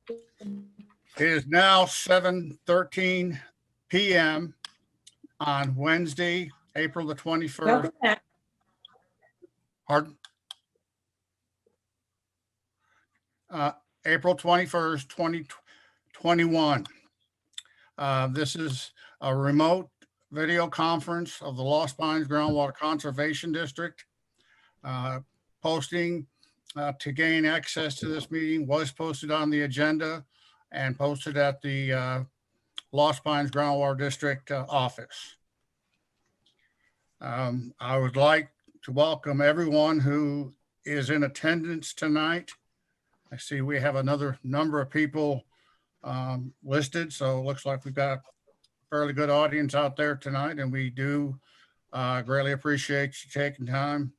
It is now 7:13 p.m. on Wednesday, April the 21st. Welcome back. Pardon? April 21st, 2021. This is a remote video conference of the Lost Pines Groundwater Conservation District. Posting to gain access to this meeting was posted on the agenda and posted at the Lost Pines Groundwater District office. I would like to welcome everyone who is in attendance tonight. I see we have another number of people listed, so it looks like we've got a fairly good audience out there tonight, and we do greatly appreciate you taking time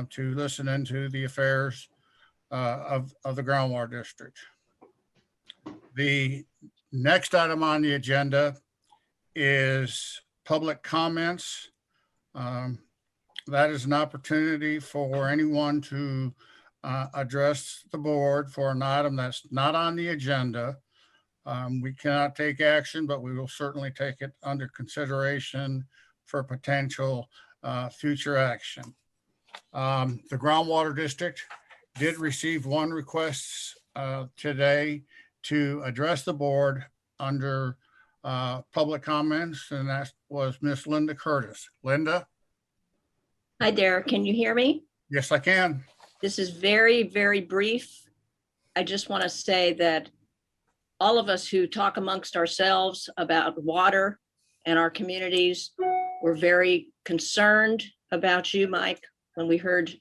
to listen into the affairs of the Groundwater District. The next item on the agenda is public comments. That is an opportunity for anyone to address the board for an item that's not on the agenda. We cannot take action, but we will certainly take it under consideration for potential future action. The Groundwater District did receive one request today to address the board under public comments, and that was Miss Linda Curtis. Linda? Hi there. Can you hear me? Yes, I can. This is very, very brief. I just want to say that all of us who talk amongst ourselves about water and our communities, we're very concerned about you, Mike, when we heard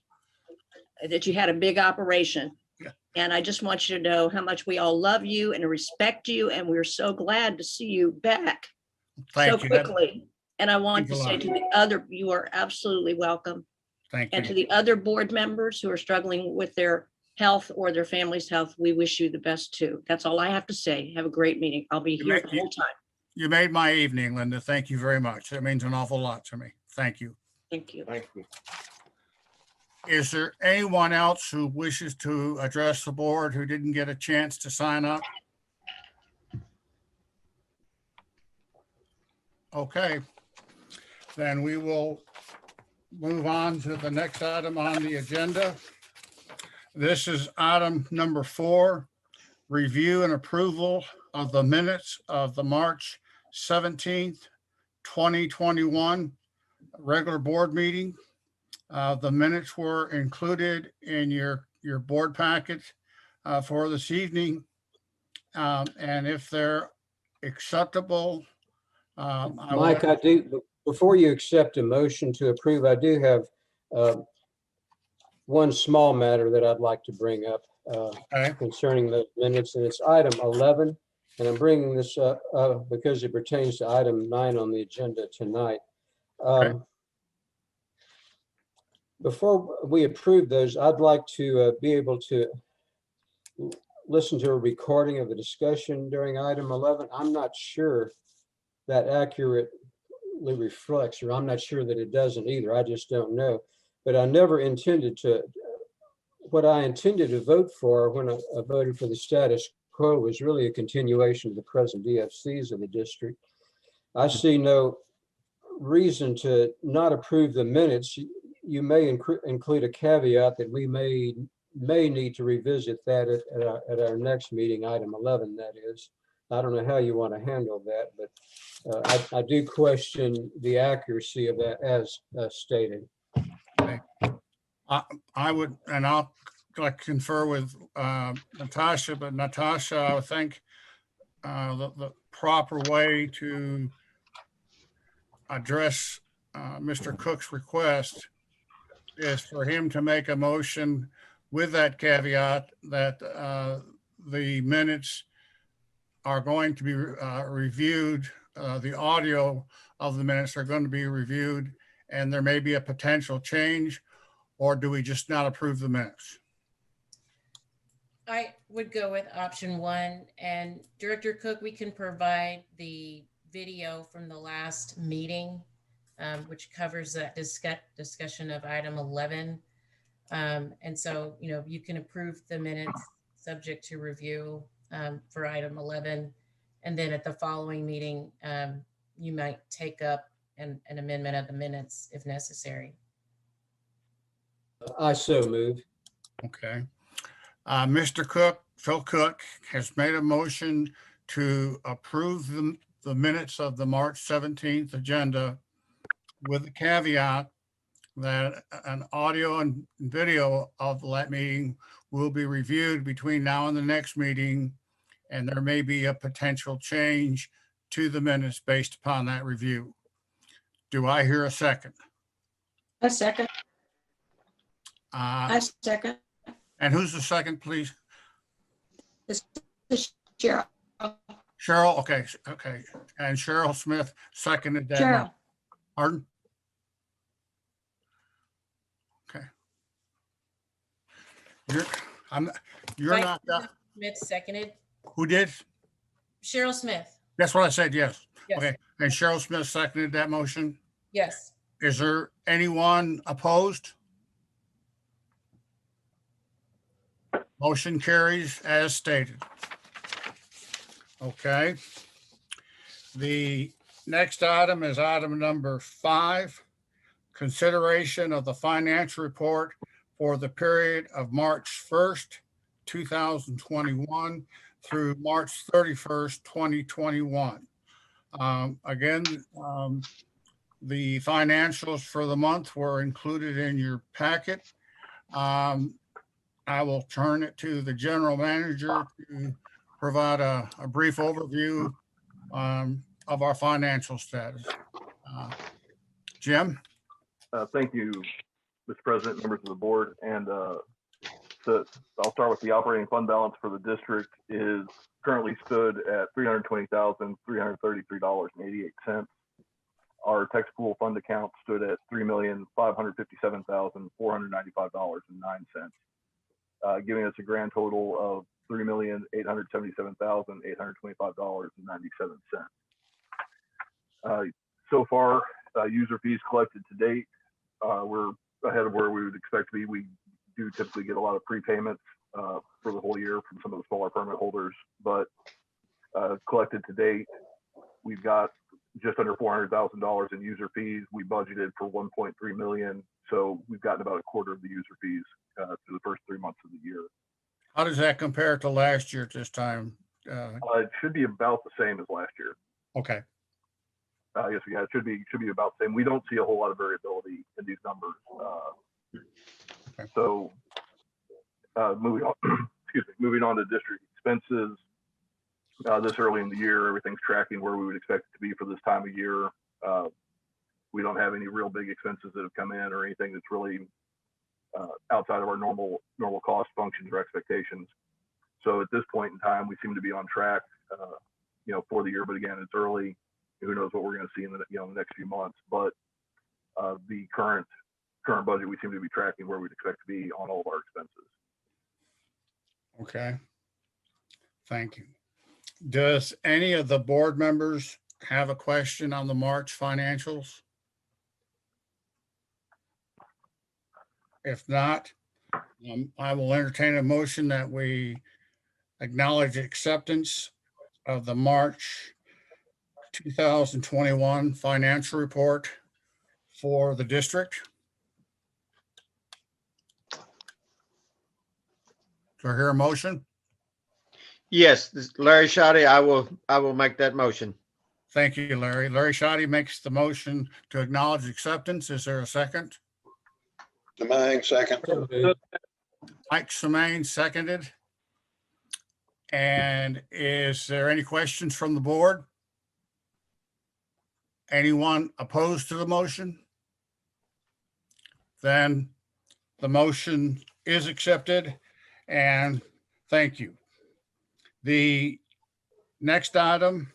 that you had a big operation. Yeah. And I just want you to know how much we all love you and respect you. And we're so glad to see you back so quickly. And I want to say to the other, you are absolutely welcome. Thank you. And to the other board members who are struggling with their health or their family's health, we wish you the best too. That's all I have to say. Have a great meeting. I'll be here the whole time. You made my evening, Linda. Thank you very much. That means an awful lot to me. Thank you. Thank you. Thank you. Is there anyone else who wishes to address the board who didn't get a chance to sign up? Okay, then we will move on to the next item on the agenda. This is item number 4, review and approval of the minutes of the March 17th, 2021 regular board meeting. The minutes were included in your board packet for this evening. And if they're acceptable, Mike, I do, before you accept a motion to approve, I do have one small matter that I'd like to bring up concerning the minutes, and it's item 11. And I'm bringing this up because it pertains to item 9 on the agenda tonight. Before we approve those, I'd like to be able to listen to a recording of the discussion during item 11. I'm not sure that accurately reflects, or I'm not sure that it doesn't either. I just don't know. But I never intended to, what I intended to vote for when I voted for the status quo was really a continuation of the present DFCs of the district. I see no reason to not approve the minutes. You may include a caveat that we may need to revisit that at our next meeting, item 11, that is. I don't know how you want to handle that, but I do question the accuracy of that as stated. Okay. I would, and I'll confer with Natasha, but Natasha, I would think the proper way to address Mr. Cook's request is for him to make a motion with that caveat that the minutes are going to be reviewed, the audio of the minutes are going to be reviewed, and there may be a potential change, or do we just not approve the minutes? I would go with option 1, and Director Cook, we can provide the video from the last meeting, which covers that discussion of item 11. And so, you know, you can approve the minutes subject to review for item 11. And then at the following meeting, you might take up an amendment of the minutes if necessary. I so move. Okay. Mr. Cook, Phil Cook has made a motion to approve the minutes of the March 17th agenda with the caveat that an audio and video of that meeting will be reviewed between now and the next meeting, and there may be a potential change to the minutes based upon that review. Do I hear a second? A second. Uh, I second. And who's the second, please? This is Cheryl. Cheryl, okay, okay. And Cheryl Smith seconded that. Cheryl. Pardon? Okay. You're Vice not, President Smith seconded. who did? Cheryl Smith. That's what I said, yes. Yes. Okay, and Cheryl Smith seconded that motion. Yes. Is there anyone opposed? Motion carries as stated. Okay. The next item is item number 5, consideration of the financial report for the period of March 1st, 2021 through March 31st, 2021. Again, the financials for the month were included in your packet. I will turn it to the general manager to provide a brief overview of our financial status. Jim? Thank you, Mr. President, members of the board. And I'll start with the operating fund balance for the district is currently stood at $320,333.88. Our tax pool fund account stood at $3,557,495.09, giving us a grand total of $3,877,825.97. So far, user fees collected to date, we're ahead of where we would expect to be. We do typically get a lot of prepayments for the whole year from some of the smaller permit holders, but collected to date, we've got just under $400,000 in user fees. We budgeted for 1.3 million, so we've gotten about a quarter of the user fees through the first 3 months of the year. How does that compare to last year at this time? It should be about the same as last year. Okay. Yes, yeah, it should be about the same. We don't see a whole lot of variability in these numbers. Okay. So moving on, moving on to district expenses. This early in the year, everything's tracking where we would expect it to be for this time of year. We don't have any real big expenses that have come in or anything that's really outside of our normal cost functions or expectations. So at this point in time, we seem to be on track, for the year. But again, it's early. Who knows what we're going to see in the the next few months? But the current budget, we seem to be tracking where we'd expect to be on all of our expenses. Okay. Thank you. Does any of the board members have a question on the March financials? If not, I will entertain a motion that we acknowledge acceptance of the March 2021 financial report for the district. Do I hear a motion? Yes, this is Larry Shoddy. I will make that motion. Thank you, Larry. Larry Shoddy makes the motion to acknowledge acceptance. Is there a second? Semaine, second. So moved. Mike Semaine seconded. And is there any questions from the board? Anyone opposed to the motion? Then the motion is accepted, and thank you. The next item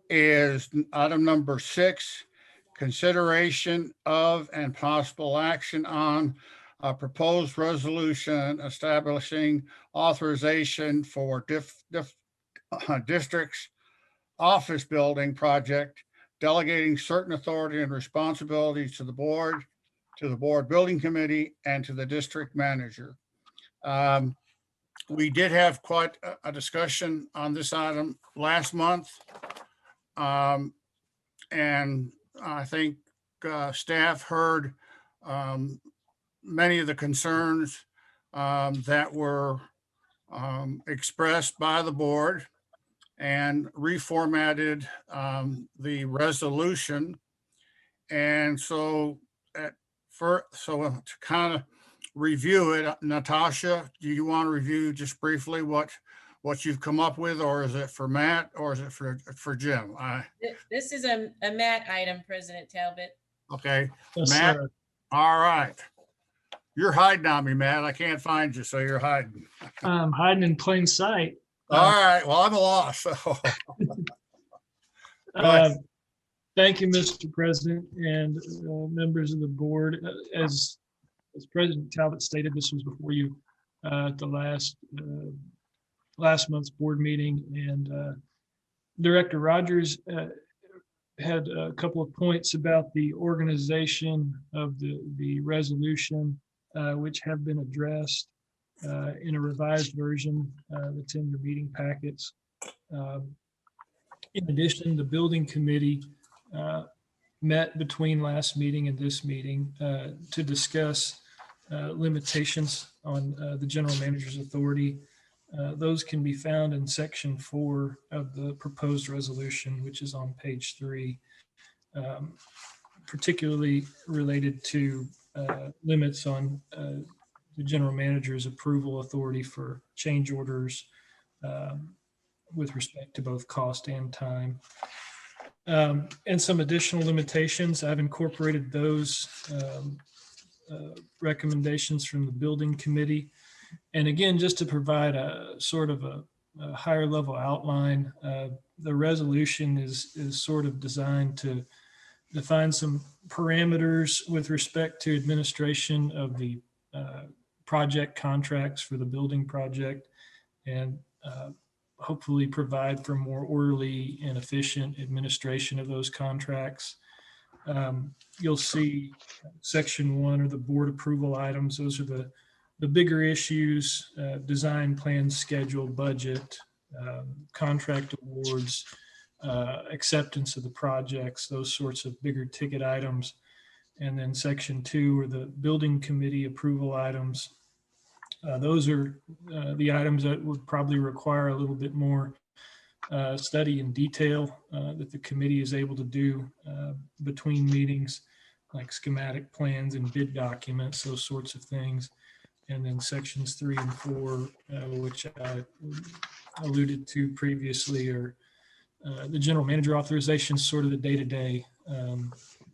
is item number 6, consideration of and possible action on a proposed resolution establishing authorization for district's office building project, delegating certain authority and responsibilities to the board building committee, and to the district manager. We did have quite a discussion on this item last month. And I think staff heard many of the concerns that were expressed by the board and reformatted the resolution. And so to kind of review it, Natasha, do you want to review just briefly what you've come up with, or is it for Matt, or is it for Jim? This is a Matt item, President Talbot. Okay, Yes, Matt. sir. All right. You're hiding on me, Matt. I can't find you, so you're hiding. I'm hiding in plain sight. All right. Well, I'm lost. So. Thank you, Mr. President and members of the board. As President Talbot stated, this was before you at the last month's board meeting, and Director Rogers had a couple of points about the organization of the resolution, which have been addressed in a revised version that's in your meeting packets. In addition, the building committee met between last meeting and this meeting to discuss limitations on the general manager's authority. Those can be found in section 4 of the proposed resolution, which is on page 3, particularly related to limits on the general manager's approval authority for change orders with respect to both cost and time. And some additional limitations. I've incorporated those recommendations from the building committee. And again, just to provide a sort of a higher level outline, the resolution is sort of designed to define some parameters with respect to administration of the project contracts for the building project, and hopefully provide for more orderly and efficient administration of those contracts. You'll see section 1 are the board approval items. Those are the bigger issues: design, plan, schedule, budget, contract awards, acceptance of the projects, those sorts of bigger ticket items. And then section 2 are the building committee approval items. Those are the items that would probably require a little bit more study and detail that the committee is able to do between meetings, like schematic plans and bid documents, those sorts of things. And then sections 3 and 4, which I alluded to previously, are the general manager authorization, sort of the day-to-day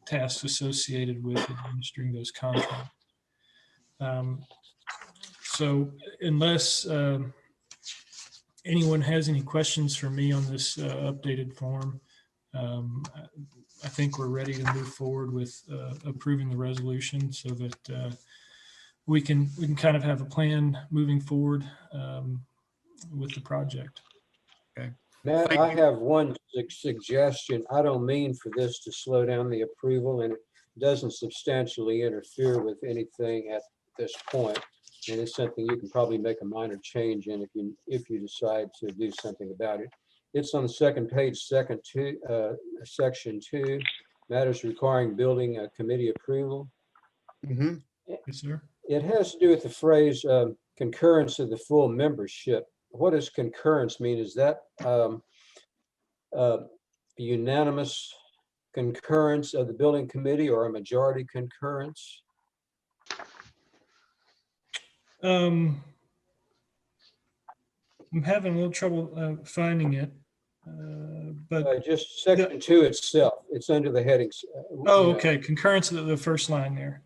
tasks associated with administering those contracts. So unless anyone has any questions for me on this updated form, I think we're ready to move forward with approving the resolution so that we can kind of have a plan moving forward with the project. Okay. Matt, Thank I you. have one suggestion. I don't mean for this to slow down the approval, and it doesn't substantially interfere with anything at this point. And it's something you can probably make a minor change in if you decide to do something about it. It's on the second page, section 2, matters requiring building committee approval. Mm-hmm. Yes, sir. It has to do with the phrase concurrence of the full membership. What does concurrence mean? Is that unanimous concurrence of the building committee or a majority concurrence? I'm having a little trouble finding it, but Just section 2 itself. It's under the headings. okay, concurrence of the first line there.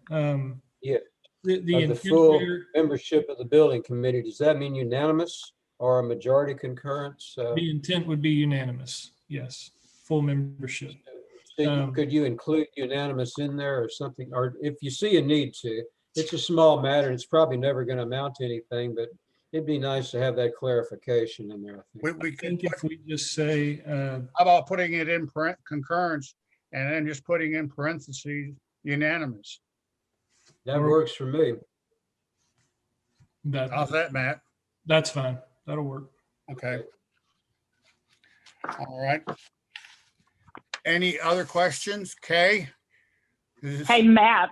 Yeah. The Of the intent full there, membership of the building committee. Does that mean unanimous or a majority concurrence? the intent would be unanimous. Yes, full membership. Could you include unanimous in there or something? Or if you see a need to, it's a small matter. It's probably never going to amount to anything, but it'd be nice to have that clarification in there. I think. We I can think if we just say, how about putting it in concurrence and then just putting in parentheses unanimous? That works for me. that How's that, Matt? That's fine. That'll work. Okay. All right. Any other questions? Kay? Hey, Matt,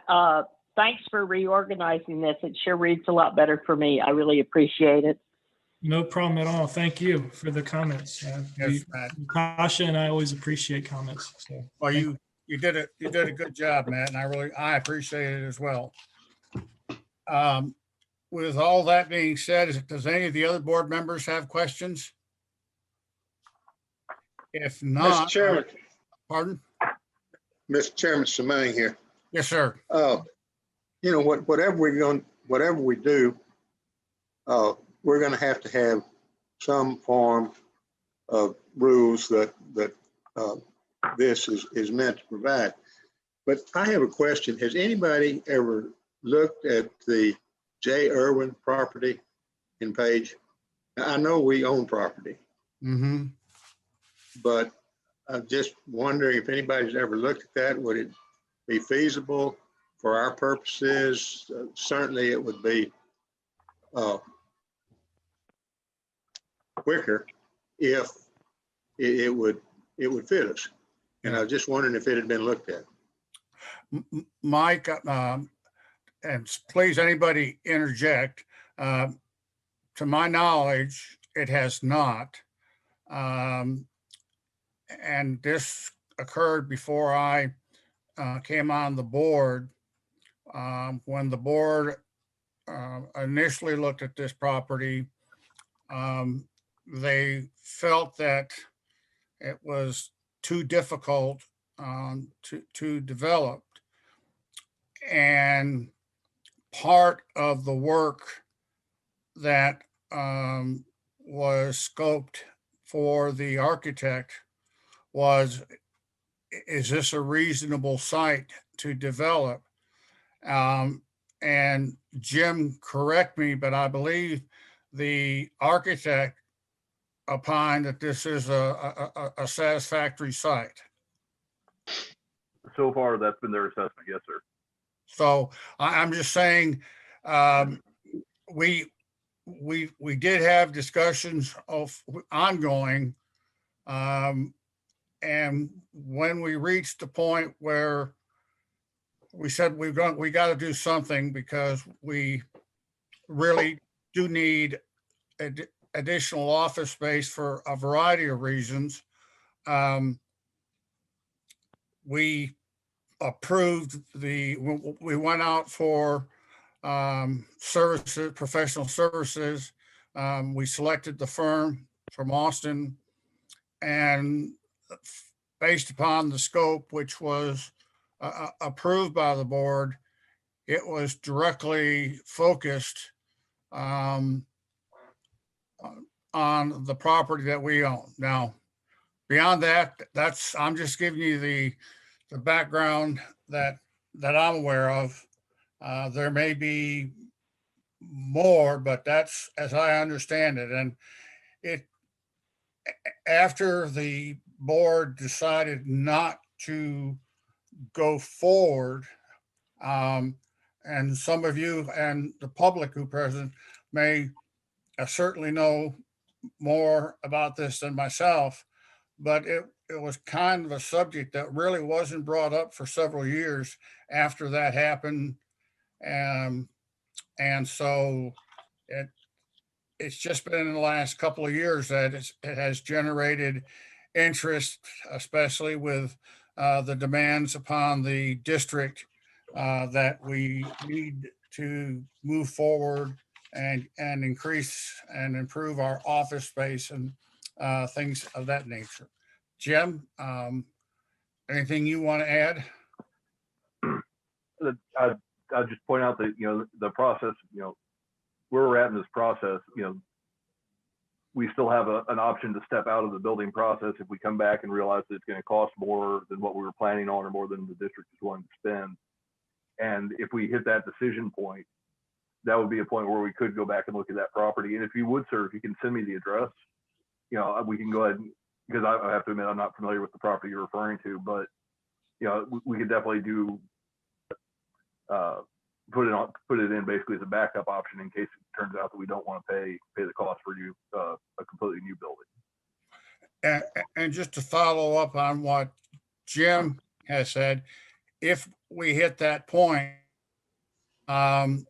thanks for reorganizing this. It sure reads a lot better for me. I really appreciate it. No problem at all. Thank you for the comments. Yes, Matt. Kasha and I always appreciate comments. So Well, you did a good job, Matt, and I appreciate it as well. With all that being said, does any of the other board members have questions? If Mr. not, Chairman, pardon? Mr. Chairman, Samang here. Yes, sir. You know, whatever we do, we're going to have some form of rules that this is meant to provide. But I have a question. Has anybody ever looked at the J. Irwin property in Page? Now, I know we own property, Mm-hmm. but I'm just wondering if anybody's ever looked at that. Would it be feasible for our purposes? Certainly it would be quicker if it would fit us. And I was just wondering if it had been looked at. Mike, and please, anybody interject. To my knowledge, it has not. And this occurred before I came on the board. When the board initially looked at this property, they felt that it was too difficult to develop. And part of the work that was scoped for the architect was, is this a reasonable site to develop? And Jim, correct me, but I believe the architect opined that this is a satisfactory site. So far, that's been their assessment. Yes, sir. So I'm just saying, we did have discussions of ongoing. And when we reached the point where we said we got to do something because we really do need additional office space for a variety of reasons. We approved we went out for services, professional services. We selected the firm from Austin, and based upon the scope, which was approved by the board, it was directly focused on the property that we own. Now, beyond that, I'm just giving you the background that I'm aware of. There may be more, but that's as I understand it. And it, after the board decided not to go forward, and some of you and the public who present may certainly know more about this than myself, but it was kind of a subject that really wasn't brought up for several years after that happened. And so it's just been in the last couple of years that it has generated interest, especially with the demands upon the district that we need to move forward and increase and improve our office space and things of that nature. Jim, anything you want to add? I'll just point out that, the process, where we're at in this process, we still have an option to step out of the building process if we come back and realize that it's going to cost more than what we were planning on or more than the district is willing to spend. And if we hit that decision point, that would be a point where we could go back and look at that property. And if you would, sir, if you can send me the address, we can go ahead because I have to admit, I'm not familiar with the property you're referring to, but, we could definitely do put it in basically as a backup option in case it turns out that we don't want to pay the cost for a completely new building. And just to follow up on what Jim has said, if we hit that point, then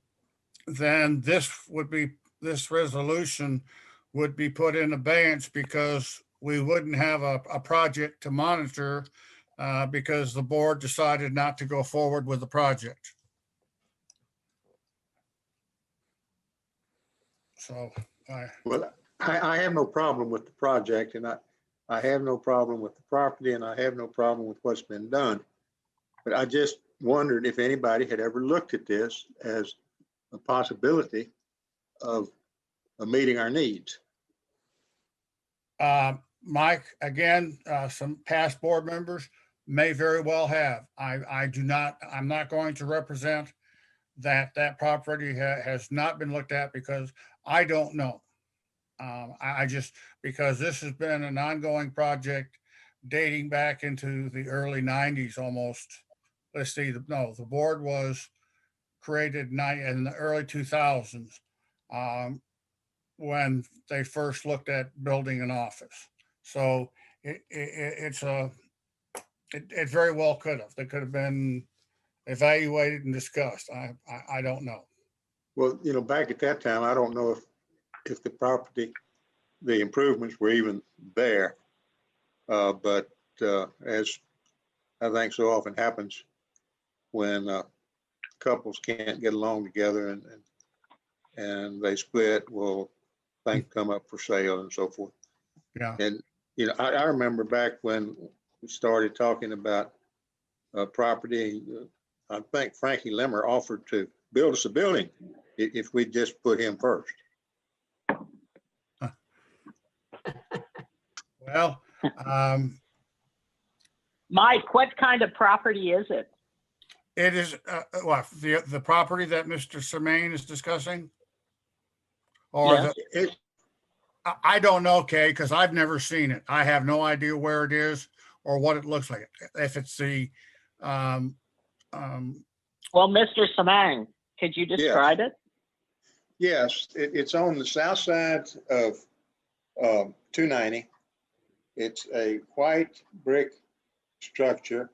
this resolution would be put in abeyance because we wouldn't have a project to monitor because the board decided not to go forward with the project. So Well, I have no problem with the project, and I have no problem with the property, and I have no problem with what's been done. But I just wondered if anybody had ever looked at this as a possibility of meeting our needs. Mike, again, some past board members may very well have. I'm not going to represent that property has not been looked at because I don't know. I just, because this has been an ongoing project dating back into the early 90s almost. Let's see, the board was created in the early 2000s when they first looked at building an office. So it very well could have. They could have been evaluated and discussed. I don't know. Well, back at that time, I don't know if the property, the improvements were even there. But as I think so often happens when couples can't get along together and they split, well, things come up for sale and so forth. Yeah. And, I remember back when we started talking about property, I think Frankie Limmer offered to build us a building if we just put him first. Well, Mike, what kind of property is it? it is what the property that Mr. Semaine is discussing, or Yes. I don't know, Kay, because I've never seen it. I have no idea where it is or what it looks like. If it's the Well, Mr. Samang, could you describe it? Yes, it's on the south side of 290. It's a white brick structure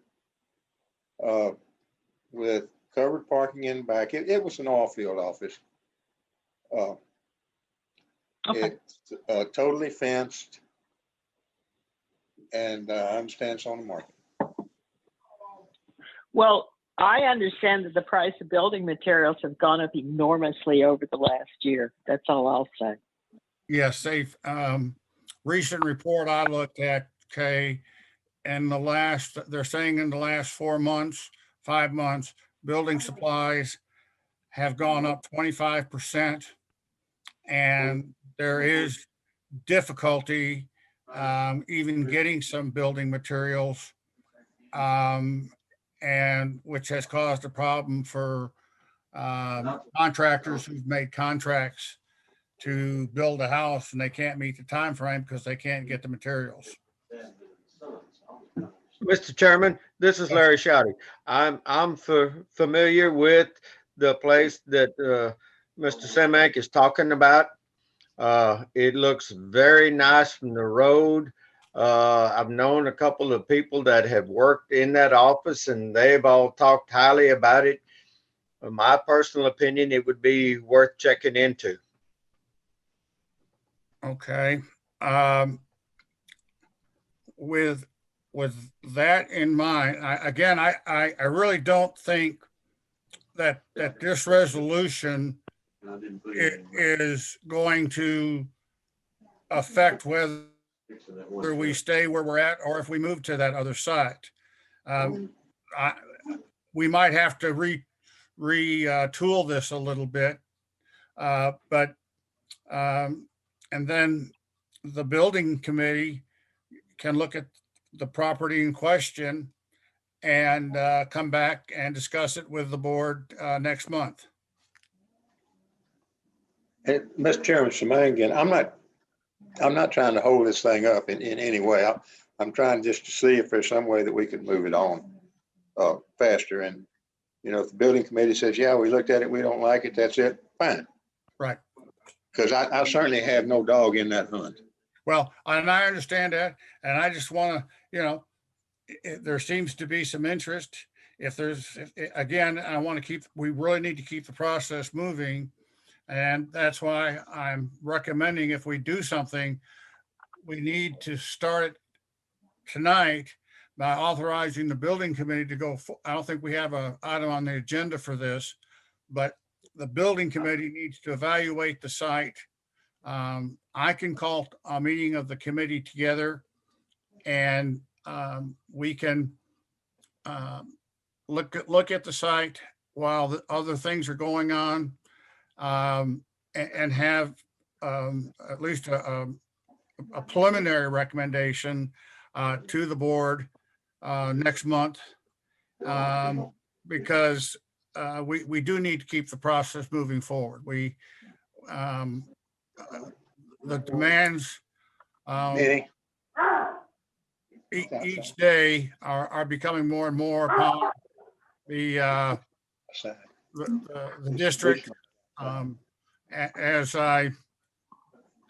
with covered parking in back. It was an all-field office. Okay. It's totally fenced, and I understand it's on the market. Well, I understand that the price of building materials have gone up enormously over the last year. That's all I'll say. yes, recent report I looked at, Kay, and they're saying in the last 4 months, 5 months, building supplies have gone up 25%. And there is difficulty even getting some building materials, and which has caused a problem for contractors who've made contracts to build a house and they can't meet the time frame because they can't get the materials. Mr. Chairman, this is Larry Shouty. I'm familiar with the place that Mr. Semak is talking about. It looks very nice from the road. I've known a couple of people that have worked in that office and they've all talked highly about it. In my personal opinion, it would be worth checking into. Okay. With that in mind, I really don't think that this resolution is going to affect whether we stay where we're at or if we move to that other site. We might have to retool this a little bit, but and then the building committee can look at the property in question and come back and discuss it with the board next month. Hey, Mr. Chairman, Shemaine again, I'm not trying to hold this thing up in any way. I'm trying just to see if there's some way that we could move it on faster. And, You know, if the building committee says, yeah, we looked at it, we don't like it, that's it, fine. Right. Because I certainly have no dog in that hunt. Well, and I understand that, and I just want to, you know, there seems to be some interest. Again, I want to we really need to keep the process moving. And that's why I'm recommending if we do something, we need to start it tonight by authorizing the building committee to go. I don't think we have an item on the agenda for this, but the building committee needs to evaluate the site. I can call a meeting of the committee together and we can look at the site while the other things are going on, and have at least a preliminary recommendation to the board next month, because we do need to keep the process moving forward. The demands Meeting. each day are becoming more and more upon the district. As I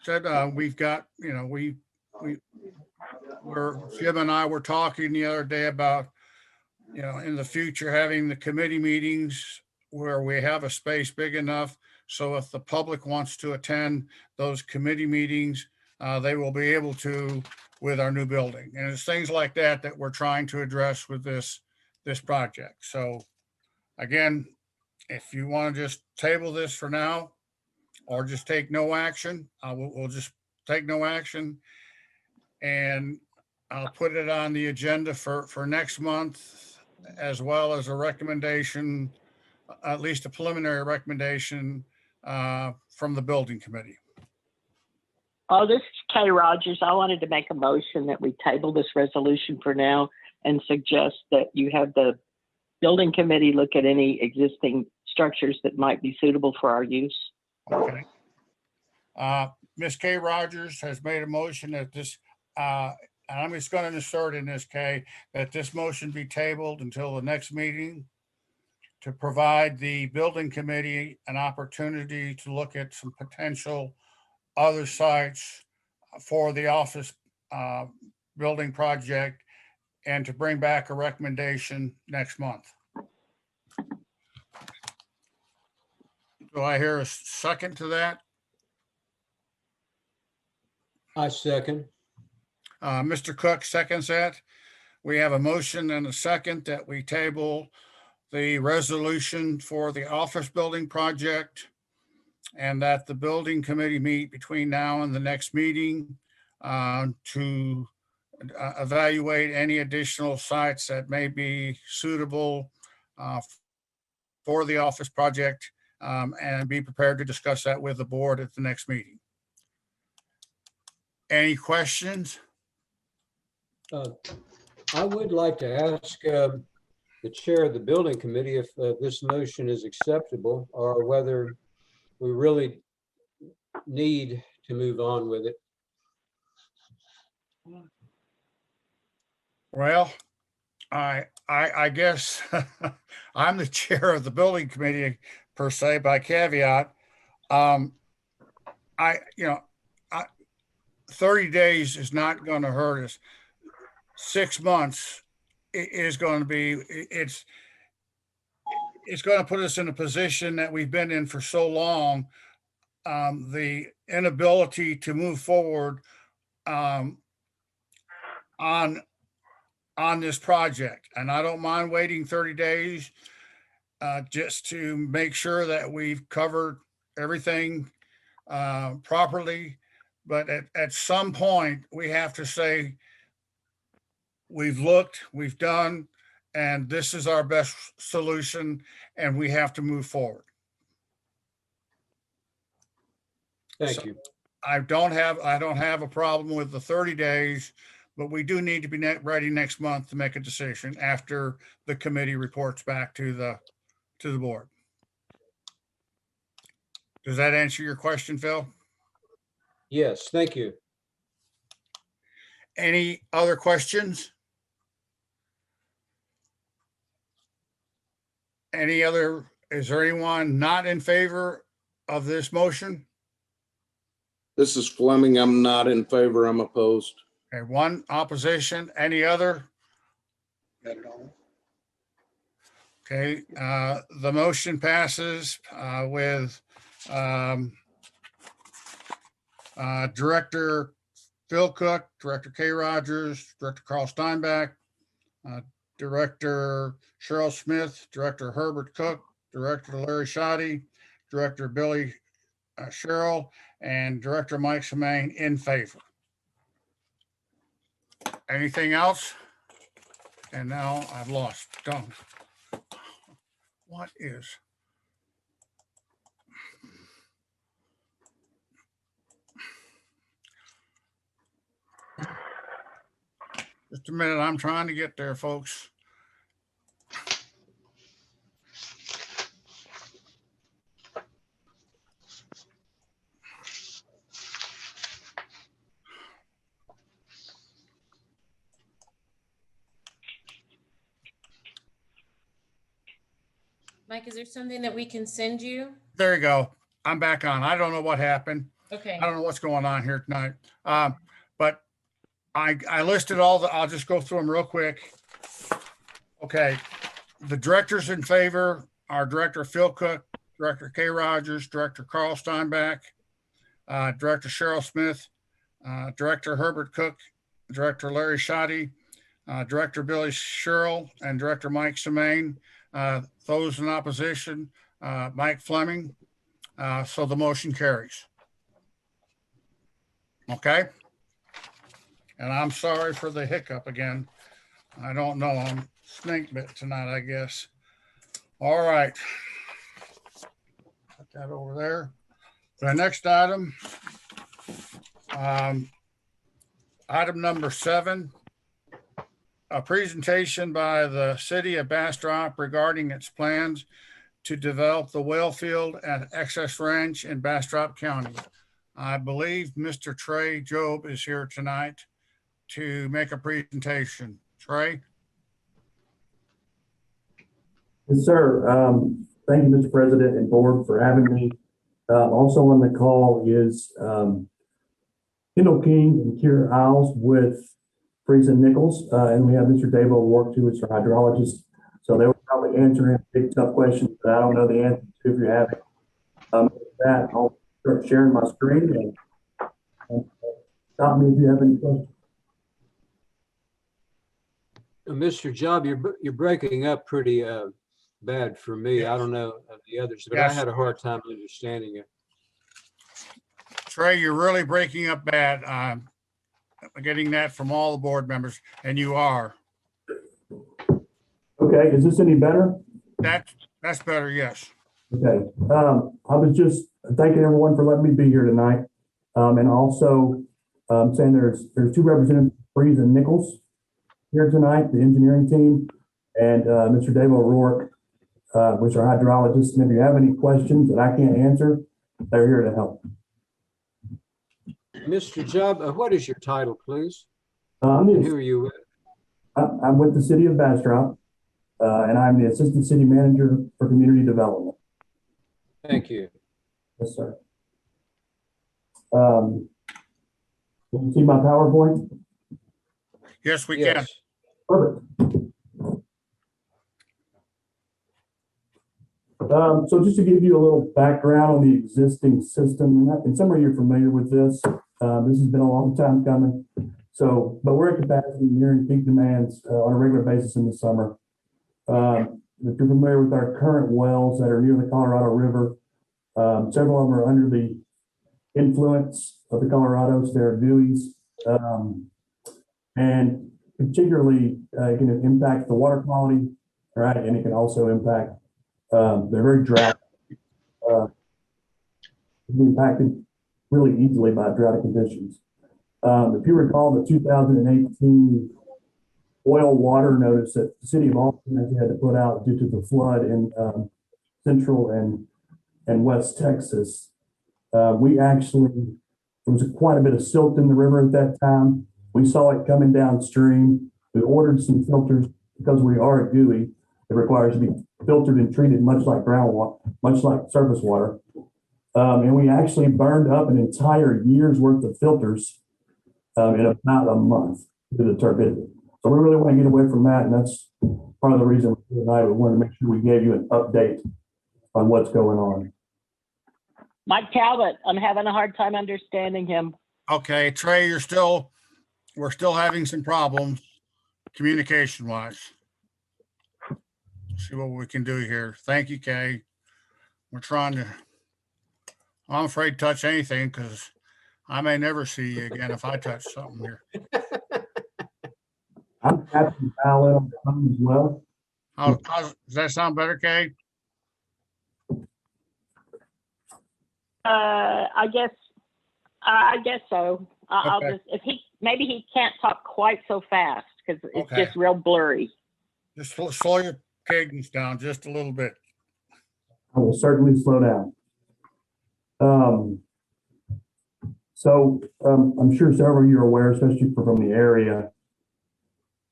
said, we've got, you know, Jim and I were talking the other day about, you know, in the future, having the committee meetings where we have a space big enough. So if the public wants to attend those committee meetings, they will be able to with our new building. And it's things like that that we're trying to address with this project. So again, if you want to just table this for now or just take no action, we'll just take no action. And I'll put it on the agenda for next month, as well as a recommendation, at least a preliminary recommendation from the building committee. Oh, this is Kay Rogers. I wanted to make a motion that we table this resolution for now and suggest that you have the building committee look at any existing structures that might be suitable for our use. Okay. Ms. Kay Rogers has made a motion that this, and I'm just going to insert in this, Kay, that this motion be tabled until the next meeting to provide the building committee an opportunity to look at some potential other sites for the office building project and to bring back a recommendation next month. Do I hear a second to that? I second. Mr. Cook seconds that. We have a motion and a second that we table the resolution for the office building project and that the building committee meet between now and the next meeting to evaluate any additional sites that may be suitable for the office project, and be prepared to discuss that with the board at the next meeting. Any questions? I would like to ask the chair of the building committee if this motion is acceptable or whether we really need to move on with it. Well, I guess I'm the chair of the building committee per se by caveat. 30 days is not going to hurt us. 6 months is going to be, it's going to put us in a position that we've been in for so long. The inability to move forward on this project. And I don't mind waiting 30 days just to make sure that we've covered everything properly. But at some point, we have to say, we've looked, we've done, and this is our best solution, and we have to move forward. Thank you. I don't have a problem with the 30 days, but we do need to be ready next month to make a decision after the committee reports back to the board. Does that answer your question, Phil? Yes, thank you. Any other questions? Is there anyone not in favor of this motion? This is Fleming. I'm not in favor. I'm opposed. Okay, one opposition. Any other? Got it all. Okay, the motion passes with Director Phil Cook, Director Kay Rogers, Director Carl Steinbach, Director Cheryl Smith, Director Herbert Cook, Director Larry Shoddy, Director Billy Sherrill, and Director Mike Semaine in favor. Anything else? And now I've lost. Done. What is? Just a minute. I'm trying to get there, folks. Mike, is there something that we can send you? There you go. I'm back on. I don't know what happened. Okay. I don't know what's going on here tonight. But I listed I'll just go through them real quick. Okay. The directors in favor are Director Phil Cook, Director Kay Rogers, Director Carl Steinbach, Director Cheryl Smith, Director Herbert Cook, Director Larry Shoddy, Director Billy Sherrill, and Director Mike Semaine. Those in opposition, Mike Fleming. So the motion carries. Okay. And I'm sorry for the hiccup again. I don't know. I'm snake bit tonight, I guess. All right. Put that over there. The next item, item number 7, a presentation by the city of Bastrop regarding its plans to develop the well field at Excess Ranch in Bastrop County. I believe Mr. Trey Job is here tonight to make a presentation. Trey? Yes, sir. Thank you, Mr. President and board, for having me. Also on the call is Kendall King and Kiera Isles with Freeze and Nichols, and we have Mr. Dave O'Rourke too, it's our hydrologist. So they were probably answering big tough questions that I don't know the answer to if you have it. With that, I'll start sharing my screen and stop me if you have any questions. Mr. Job, you're breaking up pretty bad for me. I don't know of the others, but Yes. I had a hard time understanding it. Trey, you're really breaking up bad. I'm getting that from all the board members, and you are. Okay, is this any better? That's better, yes. Okay, I was just thanking everyone for letting me be here tonight. And also saying there's 2 representatives, Freeze and Nichols, here tonight, the engineering team, and Mr. Dave O'Rourke, which are hydrologists. And if you have any questions that I can't answer, they're here to help. Mr. Job, what is your title, please? I'm And who are you with? I'm with the city of Bastrop, and I'm the assistant city manager for community development. Thank you. Yes, sir. Can you see my PowerPoint? Yes, we can. Yes. Perfect. So just to give you a little background on the existing system, and some of you are familiar with this. This has been a long time coming. So, but we're at capacity nearing peak demands on a regular basis in the summer. If you're familiar with our current wells that are near the Colorado River, several of them are under the influence of the Colorados. They're buoys, and particularly it can impact the water quality, right? And it can also impact, they're very drought, impacted really easily by drought conditions. If you recall the 2018 oil water notice that the city of Austin had to put out due to the flood in central and west Texas, we actually, there was quite a bit of silt in the river at that time. We saw it coming downstream. We ordered some filters because we are a GUI. It requires to be filtered and treated much like groundwater, much like surface water. And we actually burned up an entire year's worth of filters in about a month due to the turbidity. So we really want to get away from that, and that's part of the reason tonight we wanted to make sure we gave you an update on what's going on. Mike Talbot, I'm having a hard time understanding him. Okay, Trey, we're still having some problems communication wise. See what we can do here. Thank you, Kay. We're trying to, I'm afraid to touch anything because I may never see you again if I touch something here. I'm happy to dial in on the phone as well. Does that sound better, Kay? I guess so. I'll Okay. just, maybe he can't talk quite so fast because it's Okay. just real blurry. Just slow your cadence down just a little bit. I will certainly slow down. I'm sure several of you are aware, especially from the area,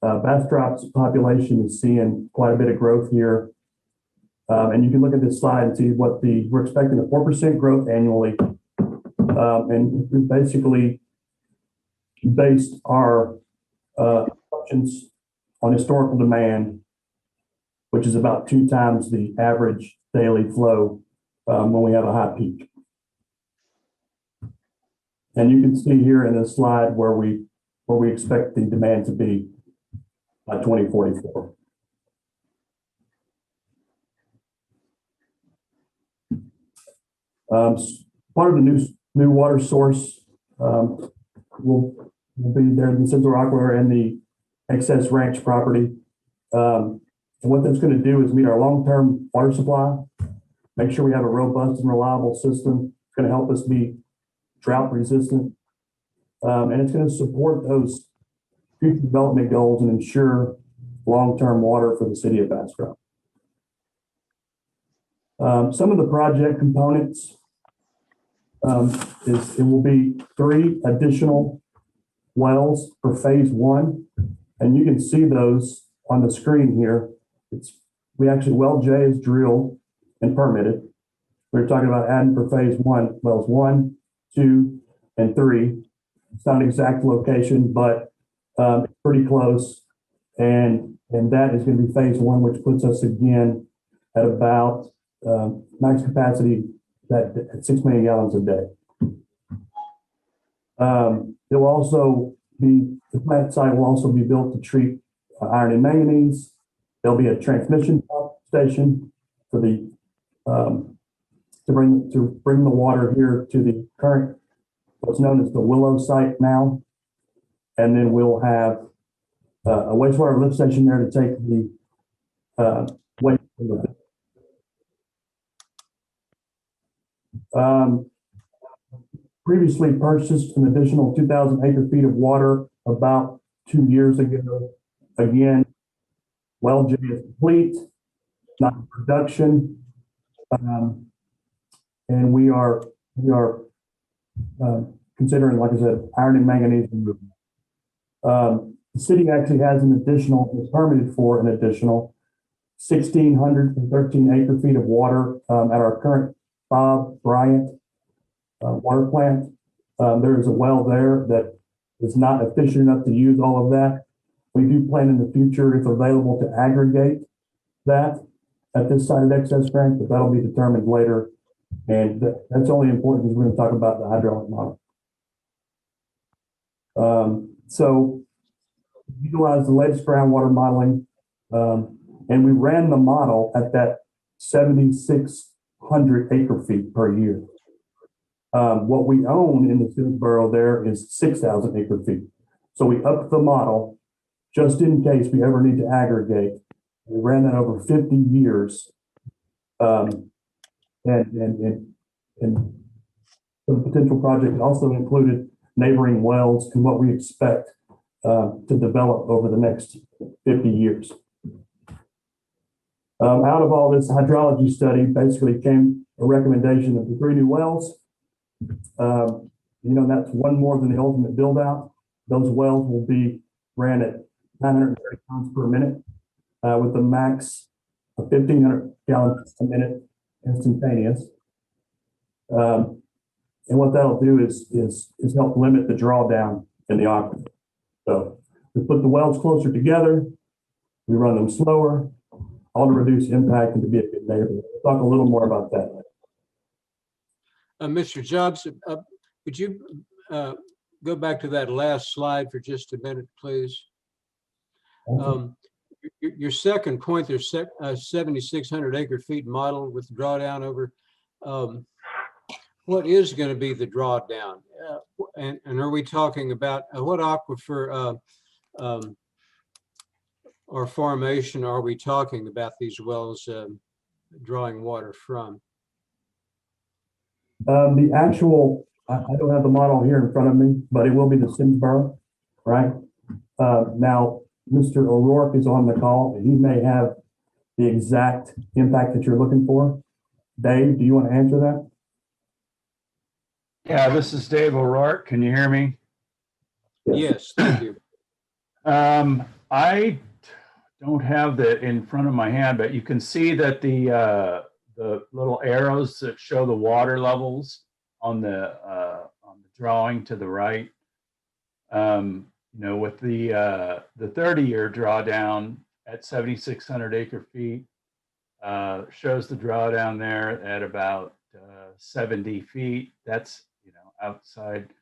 Bastrop's population is seeing quite a bit of growth here. And you can look at this slide and see we're expecting a 4% growth annually. And we basically based our assumptions on historical demand, which is about 2 times the average daily flow when we have a high peak. And you can see here in this slide where we expect the demand to be by 2044. Part of the new water source will be there in the Central Aquifer and the excess ranch property. And what that's going to do is meet our long-term water supply, make sure we have a robust and reliable system. It's going to help us be drought resistant. And it's going to support those future development goals and ensure long-term water for the city of Bastrop. Some of the project components it will be 3 additional wells for phase 1. And you can see those on the screen here. Well J is drilled and permitted. We're talking about adding for phase 1, wells 1, 2, and 3. It's not an exact location, but it's pretty close. And that is going to be phase 1, which puts us again at about max capacity at 6 million gallons a day. It will also be, the plant site will also be built to treat iron and manganese. There'll be a transmission pump station for the to bring the water here to the current, what's known as the Willow site now. And then we'll have a wastewater lift station there to take the waste from the previously purchased an additional 2,000 acre feet of water about 2 years ago. Again, well J is complete, not in production, and we are considering, like I said, iron and manganese removal. The city actually has is permitted for an additional 1,613 acre feet of water at our current Bob Bryant water plant. There is a well there that is not efficient enough to use all of that. We do plan in the future, if available, to aggregate that at this site of excess range, but that'll be determined later. And that's only important because we're going to talk about the hydraulic model. So we utilize the latest groundwater modeling, and we ran the model at that 7,600 acre feet per year. What we own in the Finsboro there is 6,000 acre feet. So we upped the model just in case we ever need to aggregate. We ran that over 50 years. And the potential project also included neighboring wells and what we expect to develop over the next 50 years. Out of all this hydrology study basically came a recommendation of the 3 new wells. That's one more than the ultimate build out. Those wells will be ran at 930 pounds per minute with the max a 1,500 gallons a minute instantaneous. And what that'll do is help limit the drawdown in the aquifer. So we put the wells closer together, we run them slower, all to reduce impact and to be a good neighbor. We'll talk a little more about that. Mr. Johnson, would you go back to that last slide for just a minute, please? Your second point, there's 7,600 acre feet model with drawdown over. What is going to be the drawdown? And are we talking about what aquifer or formation are we talking about these wells drawing water from? The actual, I don't have the model here in front of me, but it will be the Simsboro, right? Now, Mr. O'Rourke is on the call, and he may have the exact impact that you're looking for. Dave, do you want to answer that? Yeah, this is Dave O'Rourke. Can you hear me? Yes, thank you. I don't have that in front of my hand, but you can see that the little arrows that show the water levels on the drawing to the right. You know, with the 30-year drawdown at 7,600 acre feet, shows the drawdown there at about 70 feet. That's, you know, outside.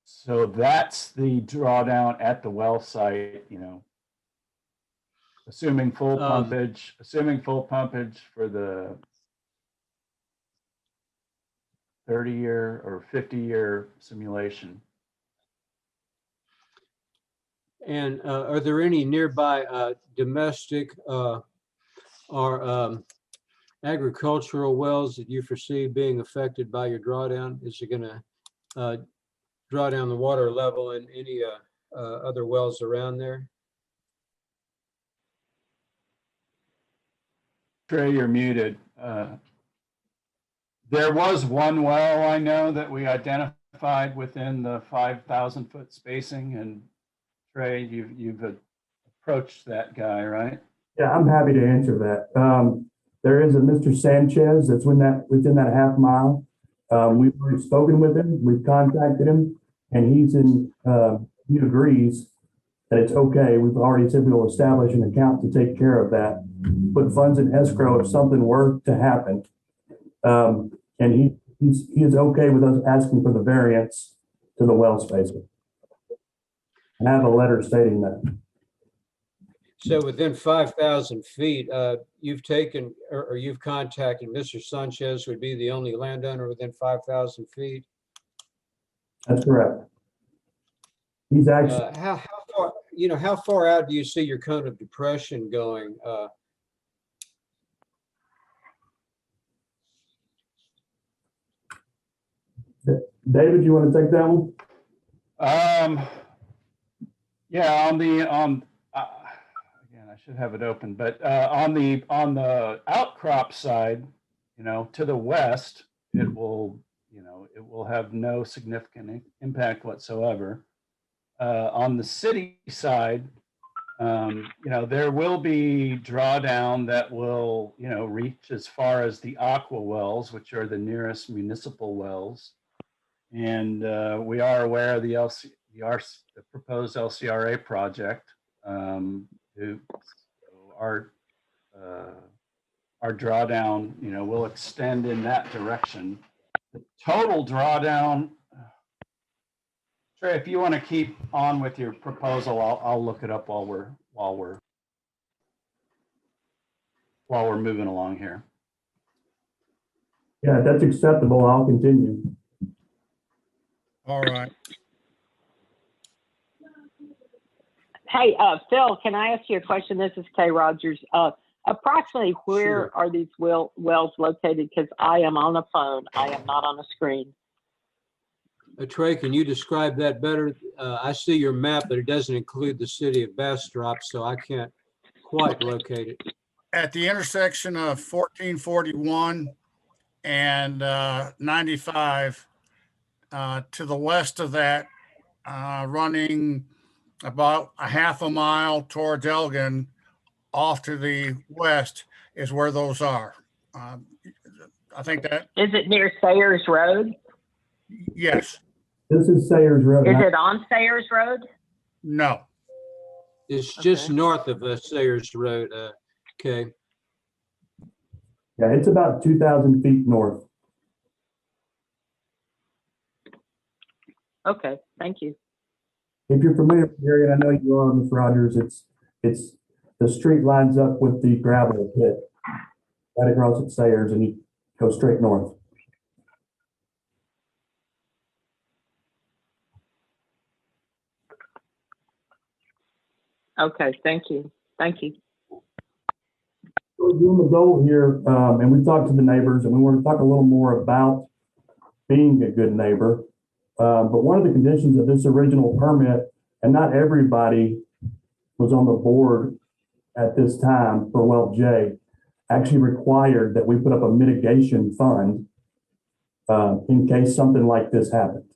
So that's the drawdown at the well site, you know, assuming full pumpage for the 30-year or 50-year simulation. And are there any nearby domestic or agricultural wells that you foresee being affected by your drawdown? Is it going to draw down the water level in any other wells around there? Trey, you're muted. There was one well I know that we identified within the 5,000 foot spacing, and Trey, you've approached that guy, right? Yeah, I'm happy to answer that. There is a Mr. Sanchez that's within that half mile. We've already spoken with him, we've contacted him, and he agrees that it's okay. We've already said we will establish an account to take care of that, put funds in escrow if something were to happen. And he is okay with us asking for the variance to the well spacing. I have a letter stating that. So within 5,000 feet, you've taken or you've contacted Mr. Sanchez would be the only landowner within 5,000 feet? That's correct. He's actually how far, you know, how far out do you see your cone of depression going? David, you want to take that one? Yeah, again, I should have it open, but on the outcrop side, you know, to the west, it will have no significant impact whatsoever. On the city side, you know, there will be drawdown that will, you know, reach as far as the aqua wells, which are the nearest municipal wells. And we are aware of the proposed LCRA project. Our drawdown, you know, will extend in that direction. The total drawdown, Trey, if you want to keep on with your proposal, I'll look it up while we're moving along here. Yeah, that's acceptable. I'll continue. All right. Hey, Phil, can I ask you a question? This is Kay Rogers. Approximately where Sure. are these wells located? Because I am on a phone. I am not on a screen. Trey, can you describe that better? I see your map, but it doesn't include the city of Bastrop, so I can't quite locate it. At the intersection of 1441 and 95, to the west of that, running about a half a mile towards Elgin, off to the west is where those are. I think that, Is it near Sayers Road? yes, This is Sayers Road. Is it on Sayers Road? no. It's just Okay. north of Sayers Road. Okay. Yeah, it's about 2,000 feet north. Okay, thank you. If you're familiar with the area, and I know you are, Ms. Rogers, it's the street lines up with the gravel pit right across at Sayers, and you go straight north. Okay, thank you. Thank you. So again, the goal here, and we've talked to the neighbors, and we want to talk a little more about being a good neighbor. But one of the conditions of this original permit, and not everybody was on the board at this time for Well J, actually required that we put up a mitigation fund in case something like this happened.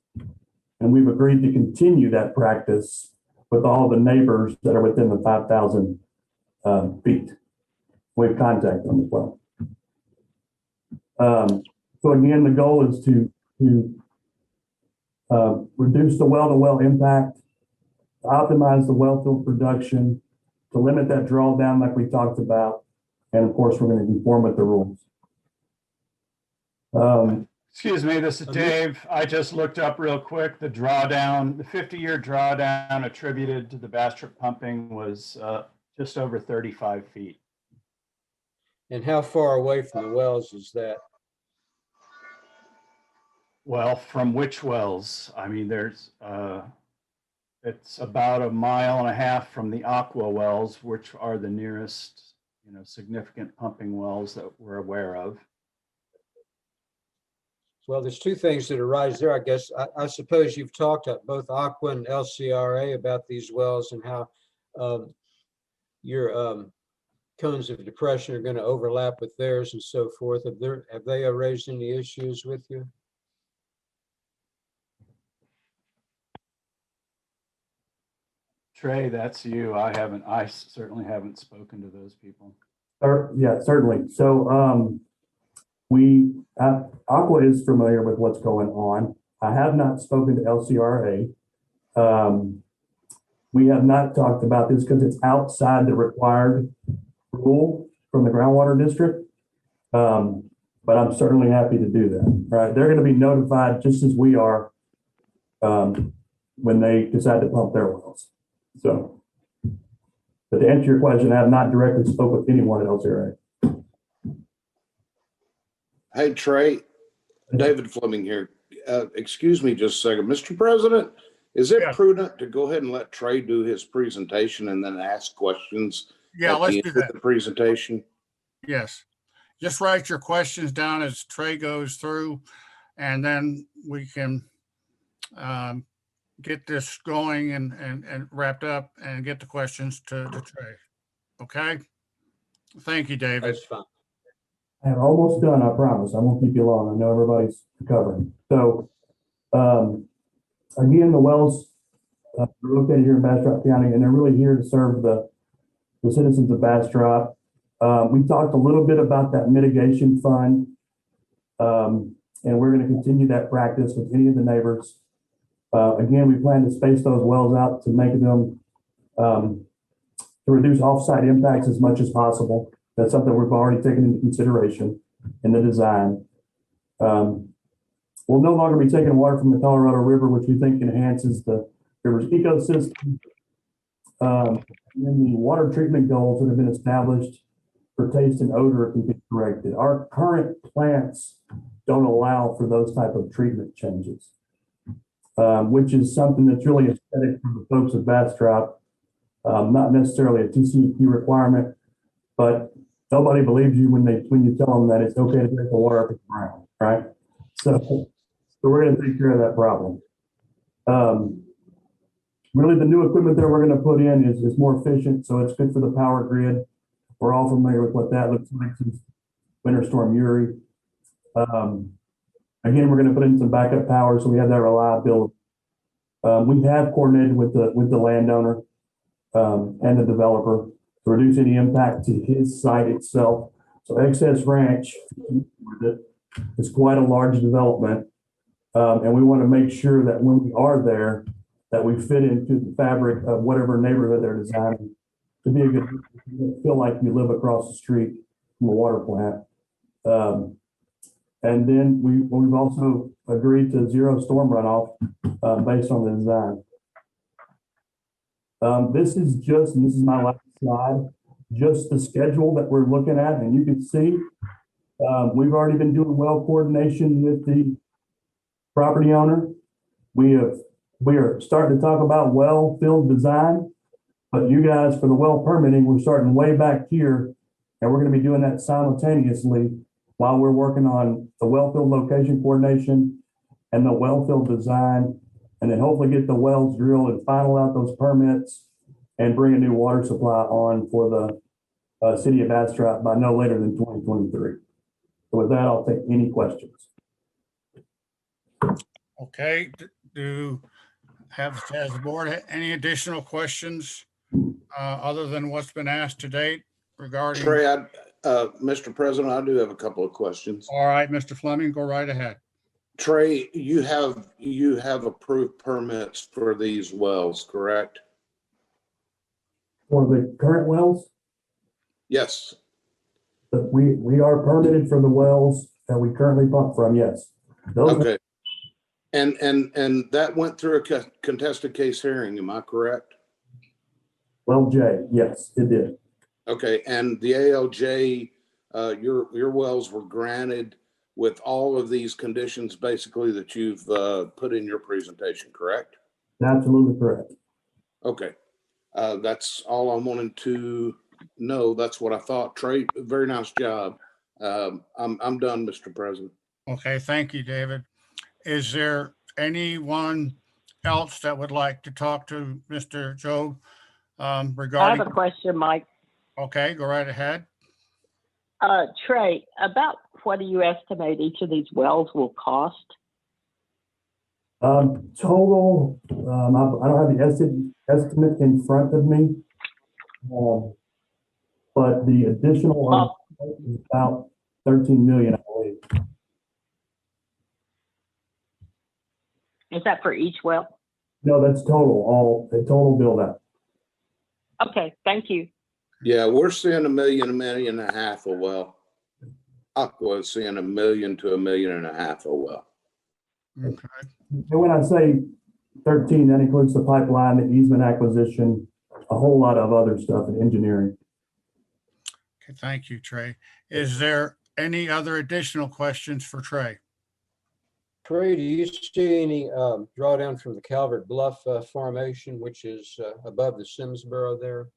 And we've agreed to continue that practice with all the neighbors that are within the 5,000 feet. We've contacted them as well. So again, the goal is to reduce the well-to-well impact, to optimize the well field production, to limit that drawdown like we talked about, and of course, we're going to conform with the rules. Excuse me, this is Dave. I just looked up real quick. The drawdown, the 50-year drawdown attributed to the Bastrop pumping was just over 35 feet. And how far away from the wells is that? Well, from which wells? I mean, there's, it's about 1.5 miles from the Aqua wells, which are the nearest, significant pumping wells that we're aware of. Well, there's two things that arise there, I guess. I suppose you've talked at both Aqua and LCRA about these wells and how your cones of depression are going to overlap with theirs and so forth. Have they raised any issues with you? Trey, that's you. I certainly haven't spoken to those people. Yeah, certainly. So Aqua is familiar with what's going on. I have not spoken to LCRA. We have not talked about this because it's outside the required rule from the groundwater district. But I'm certainly happy to do that. Right? They're going to be notified just as we are when they decide to pump their wells. So, but to answer your question, I have not directly spoke with anyone at LCRA. Hey, Trey, David Fleming here. Excuse me just a second. Mr. President, is it prudent to go ahead and let Trey do his presentation and then ask questions? Yeah, let's do that. The presentation. Yes. Just write your questions down as Trey goes through, and then we can get this going and wrapped up and get the questions to Trey. Okay? Thank you, David. That's fine. I'm almost done, I promise. I won't keep you long. I know everybody's recovering. So, again, the wells are located here in Bastrop County, and they're really here to serve the citizens of Bastrop. We talked a little bit about that mitigation fund, and we're going to continue that practice with any of the neighbors. Again, we plan to space those wells out to make them to reduce offsite impacts as much as possible. That's something we've already taken into consideration in the design. We'll no longer be taking water from the Colorado River, which we think enhances the river's ecosystem. And the water treatment goals that have been established for taste and odor can be corrected. Our current plants don't allow for those type of treatment changes, which is something that's really aesthetic for the folks of Bastrop, not necessarily a TCEQ requirement, but nobody believes you when you tell them that it's okay to drink the water up at the ground, right? So we're going to take care of that problem. Really, the new equipment that we're going to put in is more efficient, so it's good for the power grid. We're all familiar with what that looks like since Winter Storm Uri. Again, we're going to put in some backup power, so we have that reliability. We have coordinated with the landowner and the developer, to reduce any impact to his site itself. So Excess Ranch is quite a large development. And we want to make sure that when we are there, that we fit into the fabric of whatever neighborhood they're designing to be a good, feel like you live across the street from a water plant. And then we've also agreed to zero storm runoff based on the design. This is my last slide, just the schedule that we're looking at, and you can see we've already been doing well coordination with the property owner. We are starting to talk about well field design, but you guys for the well permitting, we're starting way back here, and we're going to be doing that simultaneously while we're working on the well field location coordination and the well field design, and then hopefully get the wells drilled and final out those permits and bring a new water supply on for the city of Bastrop by no later than 2023. So with that, I'll take any questions. Okay, has the board any additional questions other than what's been asked to date regarding? Trey, Mr. President, I do have a couple of questions. All right, Mr. Fleming, go right ahead. Trey, you have approved permits for these wells, correct? For the current wells, Yes. but we are permitted for the wells that we currently pump from, yes. Those Okay. And that went through a contested case hearing, am I correct? well, Jay, yes, it did. Okay, and the ALJ, your wells were granted with all of these conditions basically that you've put in your presentation, correct? Absolutely correct. Okay, that's all I wanted to know. That's what I thought. Trey, very nice job. I'm done, Mr. President. Okay, thank you, David. Is there anyone else that would like to talk to Mr. Job regarding? I have a question, Mike. Okay, go right ahead. Trey, about what do you estimate each of these wells will cost? Total, I don't have the estimate in front of me. But the additional is about 13 million, I believe. Is that for each well? No, that's total, the total build out. Okay, thank you. Yeah, we're seeing $1 million, $1.5 million a well. Aqua is seeing $1 million to $1.5 million a well. Okay, And when I say 13, that includes the pipeline, the easement acquisition, a whole lot of other stuff in engineering. okay, thank you, Trey. Is there any other additional questions for Trey? Trey, do you see any drawdown from the Calvert Bluff formation, which is above the Simsboro there?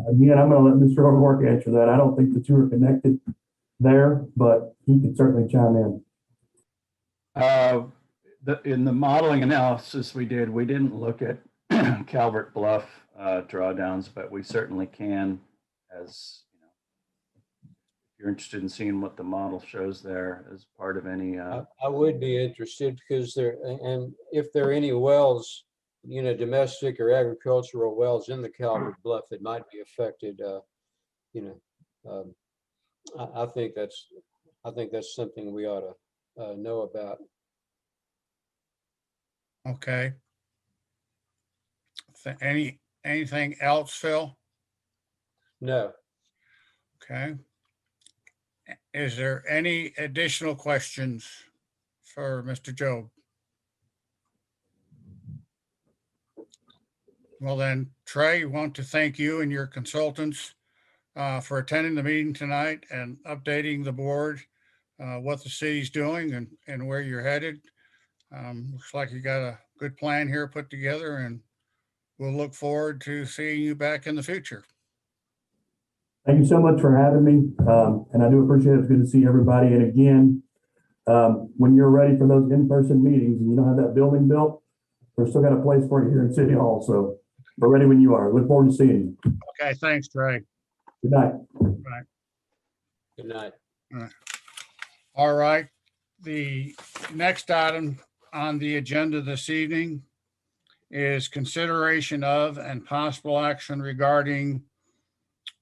Again, I'm going to let Mr. O'Rourke answer that. I don't think the two are connected there, but he can certainly chime in. In the modeling analysis we didn't look at Calvert Bluff drawdowns, but we certainly can, as you know, if you're interested in seeing what the model shows there as part of any. I would be interested because and if there are any wells, domestic or agricultural wells in the Calvert Bluff that might be affected, I think that's something we ought to know about. Okay. Anything else, Phil? No. Okay. Is there any additional questions for Mr. Job? Well then, Trey, want to thank you and your consultants for attending the meeting tonight and updating the board what the city's doing and where you're headed. Looks like you got a good plan here put together, and we'll look forward to seeing you back in the future. Thank you so much for having me. And I do appreciate it. It's good to see everybody. And again, when you're ready for those in-person meetings and you don't have that building built, we're still got a place for you here in City Hall. So we're ready when you are. Look forward to seeing you. Okay, thanks, Trey. Good night. Bye. Good night. All right. The next item on the agenda this evening is consideration of and possible action regarding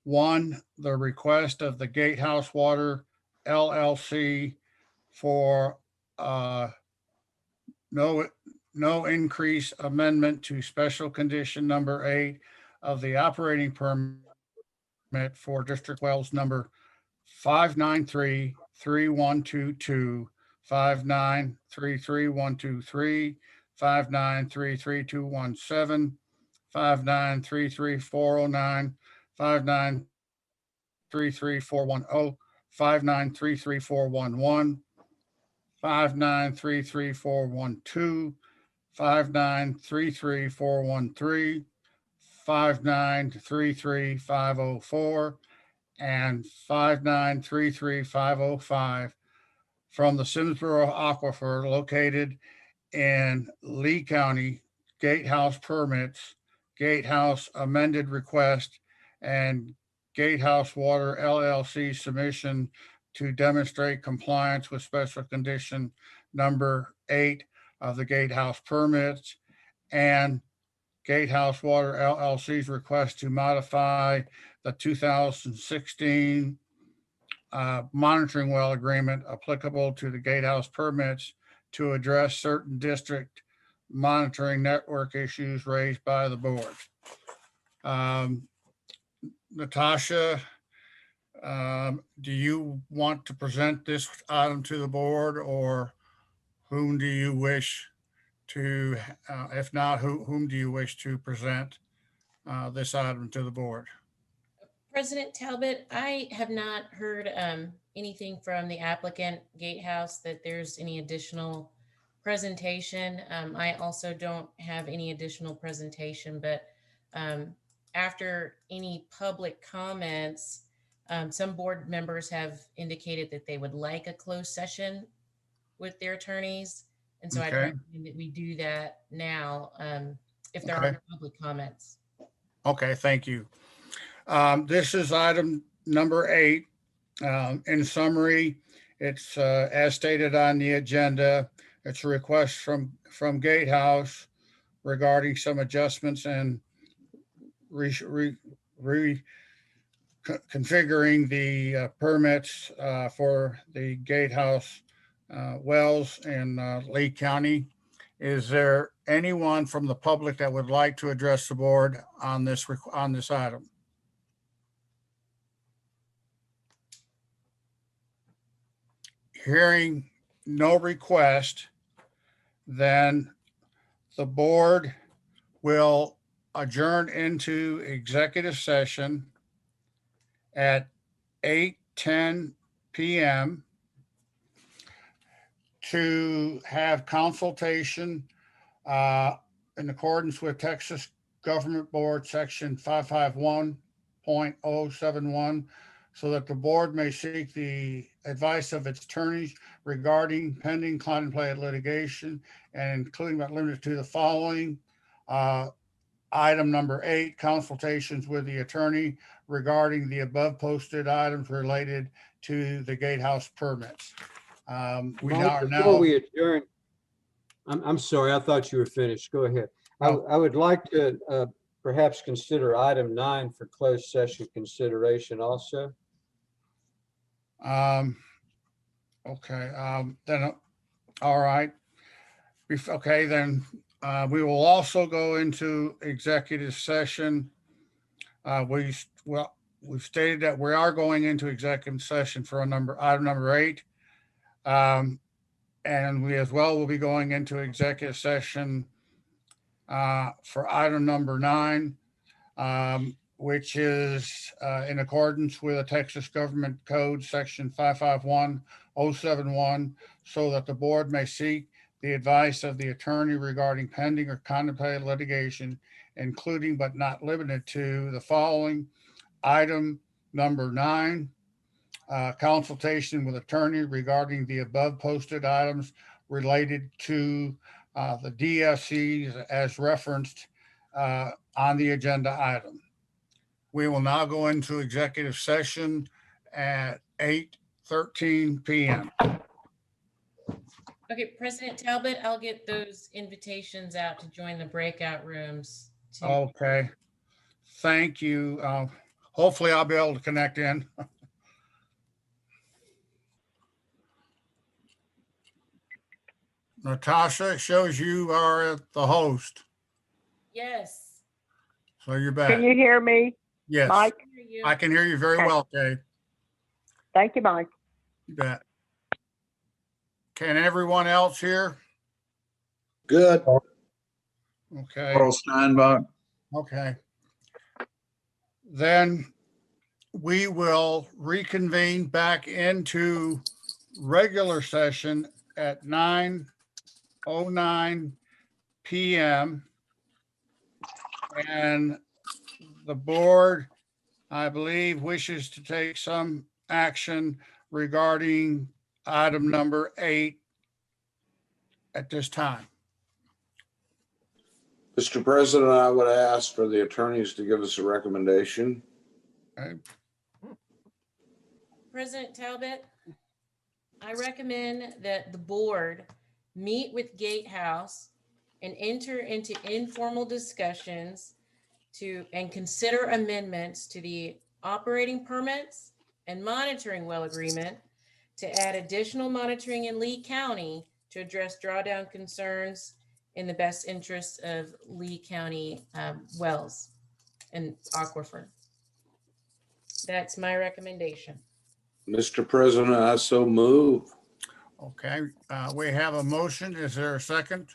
one, the request of the Gatehouse Water LLC for no increase amendment to special condition number 8 of the operating permit for District Wells number 5933122, 5933123, 5933217, 5933409, 5933410, 5933411, 5933412, 5933413, 5933504, and 5933505 from the Simsboro Aquifer located in Lee County, Gatehouse permits, Gatehouse amended request, and Gatehouse Water LLC submission to demonstrate compliance with special condition number 8 of the Gatehouse permits, and Gatehouse Water LLC's request to modify the 2016 monitoring well agreement applicable to the Gatehouse permits to address certain district monitoring network issues raised by the board. Natasha, do you want to present this item to the board, or whom do you wish to, if not, whom do you wish to present this item to the board? President Talbot, I have not heard anything from the applicant Gatehouse that there's any additional presentation. I also don't have any additional presentation, but after any public comments, some board members have indicated that they would like a closed session with their attorneys. And so I'd Okay. recommend that we do that now if there Okay. aren't public comments. Okay, thank you. This is item number 8. In summary, it's as stated on the agenda. It's a request from Gatehouse regarding some adjustments and configuring the permits for the Gatehouse wells in Lee County. Is there anyone from the public that would like to address the board on this item? Hearing no request, then the board will adjourn into executive session at 8:10 p.m. to have consultation in accordance with Texas Government Board Section 551.071, so that the board may seek the advice of its attorneys regarding pending contemplated litigation, and including but limited to the following. Item number 8, consultations with the attorney regarding the above posted items related to the Gatehouse permits. Before we adjourn, I'm sorry, I thought you were finished. Go ahead. No. I would like to perhaps consider item 9 for closed session consideration also. Okay, then, all right. Okay, then we will also go into executive session. We've stated that we are going into executive session for item number 8. And we as well will be going into executive session for item number 9, which is in accordance with the Texas Government Code Section 551.071, so that the board may seek the advice of the attorney regarding pending or contemplated litigation, including but not limited to the following. Item number 9, consultation with attorney regarding the above posted items related to the DSCs as referenced on the agenda item. We will now go into executive session at 8:13 p.m. Okay, President Talbot, I'll get those invitations out to join the breakout rooms. Okay. Thank you. Hopefully I'll be able to connect in. Natasha, it shows you are the host, Yes. so you're back. Can you hear me, Yes, Mike? I can hear you very Okay. well, Kay. Thank you, Mike. You bet. Can everyone else hear? Good. Okay, Carl Steinbach. okay. Then we will reconvene back into regular session at 9:09 p.m. And the board, I believe, wishes to take some action regarding item number 8 at this time. Mr. President, I would ask for the attorneys to give us a recommendation. Okay. President Talbot, I recommend that the board meet with Gatehouse and enter into informal discussions and consider amendments to the operating permits and monitoring well agreement to add additional monitoring in Lee County to address drawdown concerns in the best interest of Lee County wells and aquifer. That's my recommendation. Mr. President, I so move. Okay, we have a motion. Is there a second?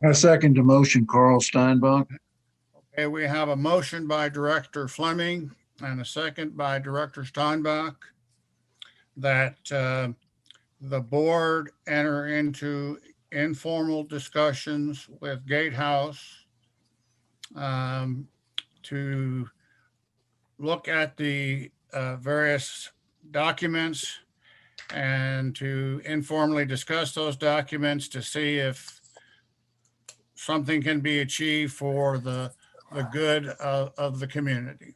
I second the motion, Carl Steinbach. Okay, we have a motion by Director Fleming and a second by Director Steinbach that the board enter into informal discussions with Gatehouse to look at the various documents and to informally discuss those documents to see if something can be achieved for the good of the community.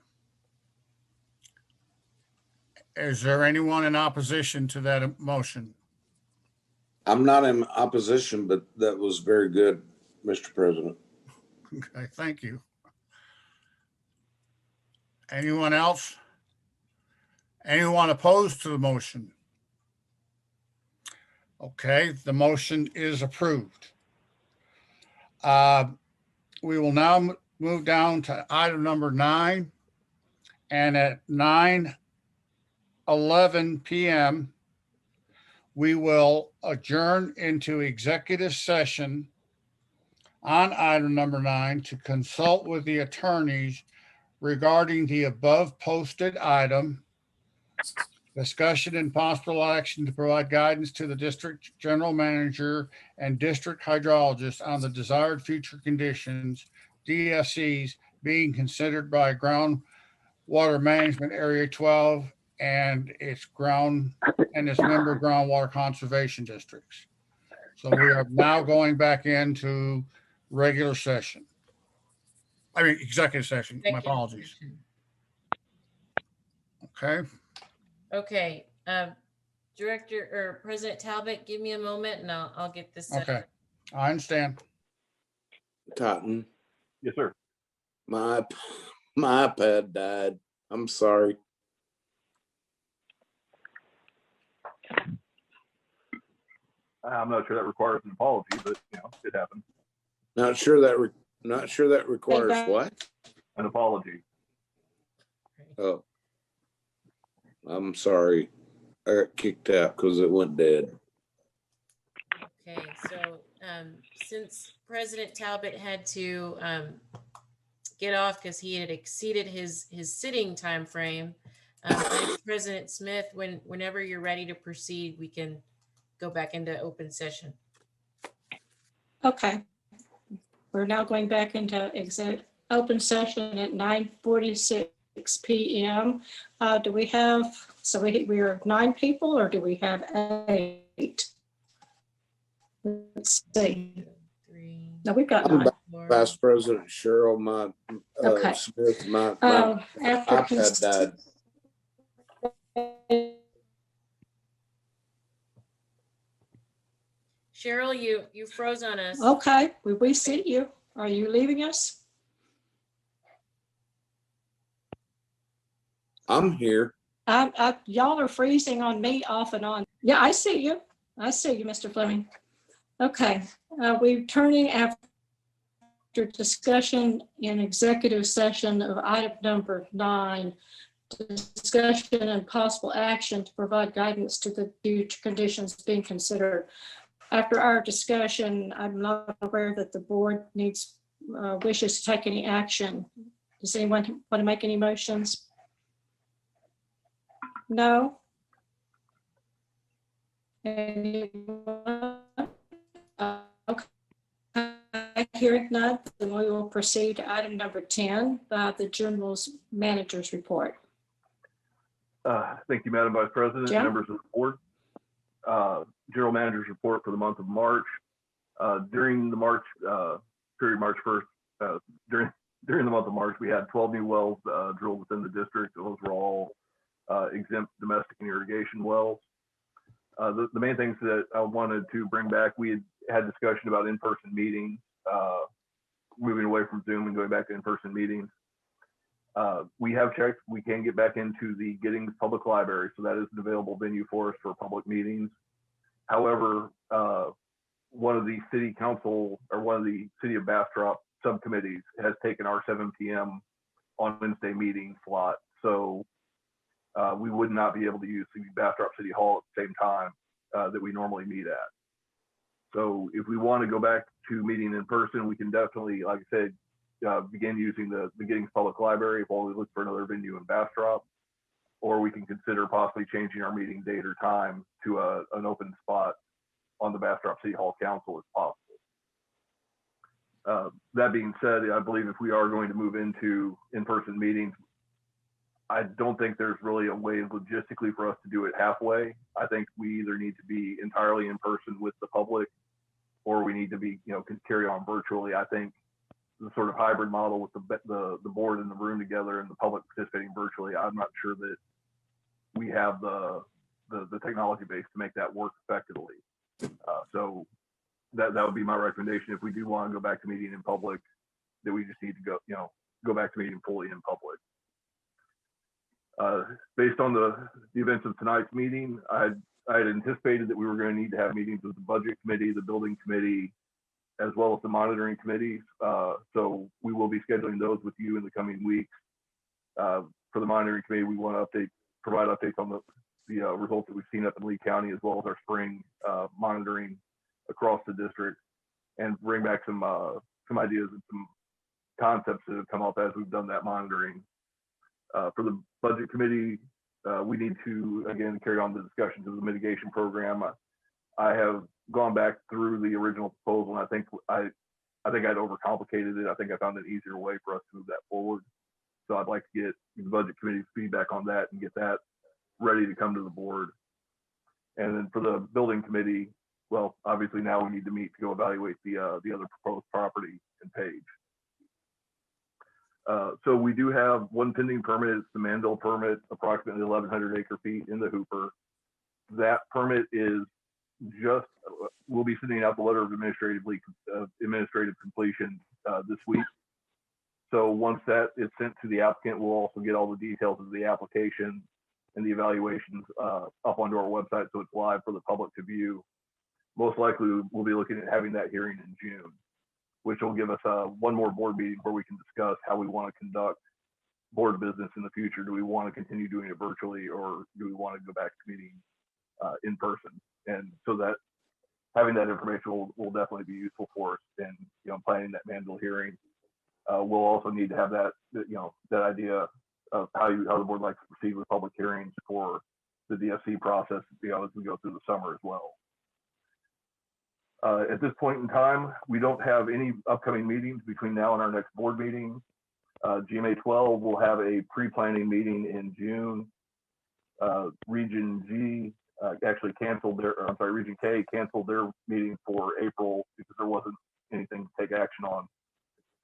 Is there anyone in opposition to that motion? I'm not in opposition, but that was very good, Mr. President. Okay, thank you. Anyone else? Anyone opposed to the motion? Okay, the motion is approved. We will now move down to item number 9. And at 9:11 p.m., we will adjourn into executive session on item number 9 to consult with the attorneys regarding the above posted item, discussion and possible action to provide guidance to the district general manager and district hydrologist on the desired future conditions, DFCs, being considered by Groundwater Management Area 12 and its member groundwater conservation districts. So we are now going back into regular session. I mean, executive session, my apologies. Okay. Okay, Director or President Talbot, give me a moment and I'll get this set Okay, up. I understand. Totten, Yes, sir. my iPad died. I'm sorry. I'm not sure that requires an apology, but it happened. Not sure that requires what? An apology. Oh, I'm sorry. I got kicked out because it went dead. Okay, so since President Talbot had to get off because he had exceeded his sitting time frame, President Smith, whenever you're ready to proceed, we can go back into open session. Okay. We're now going back into open session at 9:46 p.m. Do we have, so we are 9 people or do we have 8? Let's see. 3. No, we've got I'm 9. Vice President Cheryl, Okay. Smith, my After iPad died. Cheryl, you froze on us. Okay, we see you. Are you leaving us? I'm here. Y'all are freezing on me off and on. Yeah, I see you. I see you, Mr. Fleming. Okay, we're turning after discussion in executive session of item number 9, discussion and possible action to provide guidance to the future conditions being considered. After our discussion, I'm not aware that the board wishes to take any action. Does anyone want to make any motions? No? Anyone? Okay. Hearing none, then we will proceed to item number 10, the General's Manager's Report. Thank you, Madam Vice President, Jim? members of the board. General Manager's Report for the month of March. During the March period, March 1st, during the month of March, we had 12 new wells drilled within the district. Those were all exempt domestic and irrigation wells. The main things that I wanted to bring back, we had discussion about in-person meetings, moving away from Zoom and going back to in-person meetings. We have checked, we can get back into the Giddings Public Library, so that is an available venue for us for public meetings. However, one of the city council or one of the City of Bastrop subcommittees has taken our 7 p.m. on Wednesday meeting slot. So we would not be able to use the Bastrop City Hall at the same time that we normally meet at. So if we want to go back to meeting in person, we can definitely, like I said, begin using the Giddings Public Library while we look for another venue in Bastrop, or we can consider possibly changing our meeting date or time to an open spot on the Bastrop City Hall Council if possible. That being said, I believe if we are going to move into in-person meetings, I don't think there's really a way logistically for us to do it halfway. I think we either need to be entirely in person with the public, or we need to be, carry on virtually. I think the sort of hybrid model with the board in the room together and the public participating virtually, I'm not sure that we have the technology base to make that work effectively. So that would be my recommendation. If we do want to go back to meeting in public, that we just need to go back to meeting fully in public. Based on the events of tonight's meeting, I had anticipated that we were going to need to have meetings with the budget committee, the building committee, as well as the monitoring committees. So we will be scheduling those with you in the coming weeks. For the monitoring committee, we want to provide updates on the results that we've seen up in Lee County, as well as our spring monitoring across the district, and bring back some ideas and some concepts that have come up as we've done that monitoring. For the budget committee, we need to, again, carry on the discussions of the mitigation program. I have gone back through the original proposal, and I think I'd overcomplicated it. I think I found an easier way for us to move that forward. So I'd like to get the budget committee's feedback on that and get that ready to come to the board. And then for the building committee, well, obviously now we need to meet to go evaluate the other proposed property and page. So we do have one pending permit. It's the Manville permit, approximately 1,100 acre feet in the Hooper. That permit is just, we'll be sending out the letter of administrative completion this week. So once that is sent to the applicant, we'll also get all the details of the application and the evaluations up onto our website, so it's live for the public to view. Most likely, we'll be looking at having that hearing in June, which will give us one more board meeting where we can discuss how we want to conduct board business in the future. Do we want to continue doing it virtually, or do we want to go back to meeting in person? And so that having that information will definitely be useful for us in planning that Manville hearing. We'll also need to have that that idea of how the board likes to proceed with public hearings for the DFC process as we go through the summer as well. At this point in time, we don't have any upcoming meetings between now and our next board meeting. GMA 12 will have a pre-planning meeting in June. Region G actually canceled Region K canceled their meeting for April because there wasn't anything to take action on.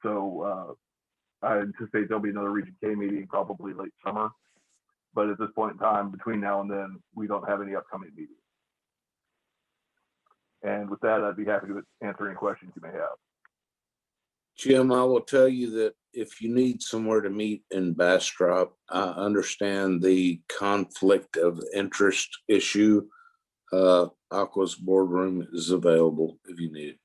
So I anticipate there'll be another Region K meeting probably late summer. But at this point in time, between now and then, we don't have any upcoming meetings. And with that, I'd be happy to answer any questions you may have. Jim, I will tell you that if you need somewhere to meet in Bastrop, I understand the conflict of interest issue. Aqua's boardroom is available if you need it.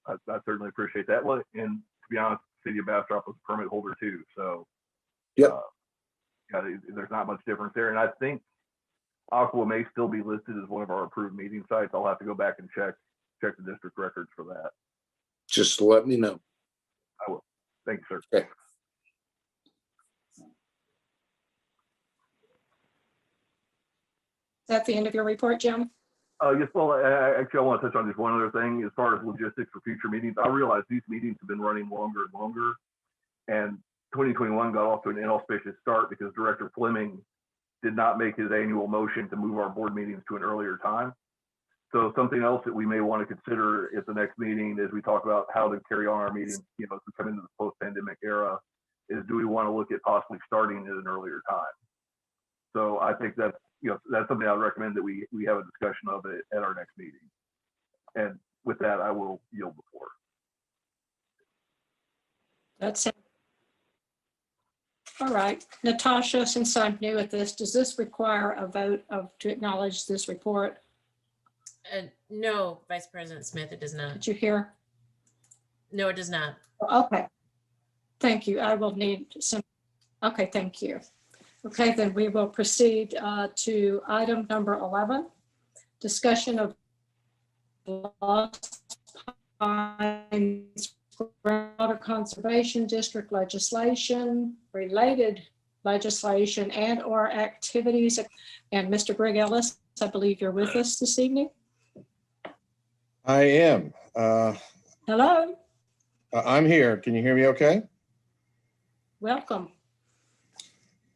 I certainly appreciate that. Well, and to be honest, the city of Bastrop was a permit holder too. So Yep. Yeah, there's not much difference there. And I think Aqua may still be listed as one of our approved meeting sites. I'll have to go back and check the district records for that. Just let me know. I will. Thank you, sir. Okay. Is that the end of your report, Jim? Yes, well, actually, I want to touch on just one other thing as far as logistics for future meetings. I realize these meetings have been running longer and longer, and 2021 got off to an inauspicious start because Director Fleming did not make his annual motion to move our board meetings to an earlier time. So something else that we may want to consider at the next meeting as we talk about how to carry on our meetings, you know, as we come into the post-pandemic era, is do we want to look at possibly starting at an earlier time? So I think that's, you know, that's something I would recommend that we have a discussion of it at our next meeting. And with that, I will yield the floor. That's it. All right, Natasha, since I'm new at this, does this require a vote to acknowledge this report? No, Vice President Smith, it does not. Did you hear? No, it does not. Okay. Thank you. I will need some. Okay, thank you. Okay, then we will proceed to item number 11, discussion of Lost Pines Groundwater Conservation District legislation, related legislation and/or activities. And Mr. Greg Ellis, I believe you're with us this evening. I am. Hello. I'm here. Can you hear me okay? Welcome.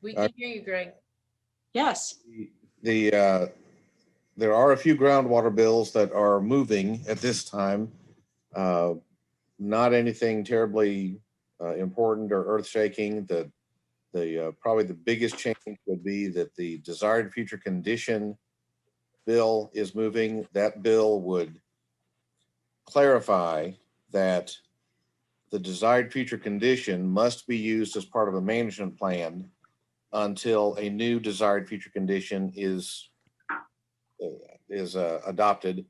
We can hear you, Greg. Yes. There are a few groundwater bills that are moving at this time. Not anything terribly important or earth-shaking. Probably the biggest change would be that the desired future condition bill is moving. That bill would clarify that the desired future condition must be used as part of a management plan until a new desired future condition is adopted,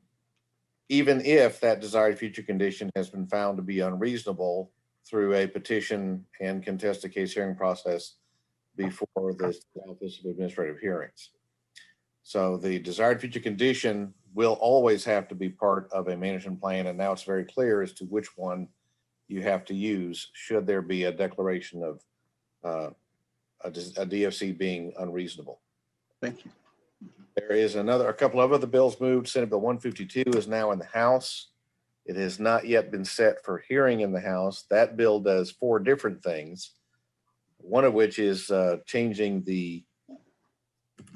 even if that desired future condition has been found to be unreasonable through a petition and contested case hearing process before the Office of Administrative Hearings. So the desired future condition will always have to be part of a management plan, and now it's very clear as to which one you have to use should there be a declaration of a DFC being unreasonable. Thank you. There is a couple of other bills moved. Senate Bill 152 is now in the House. It has not yet been set for hearing in the House. That bill does 4 different things, one of which is changing the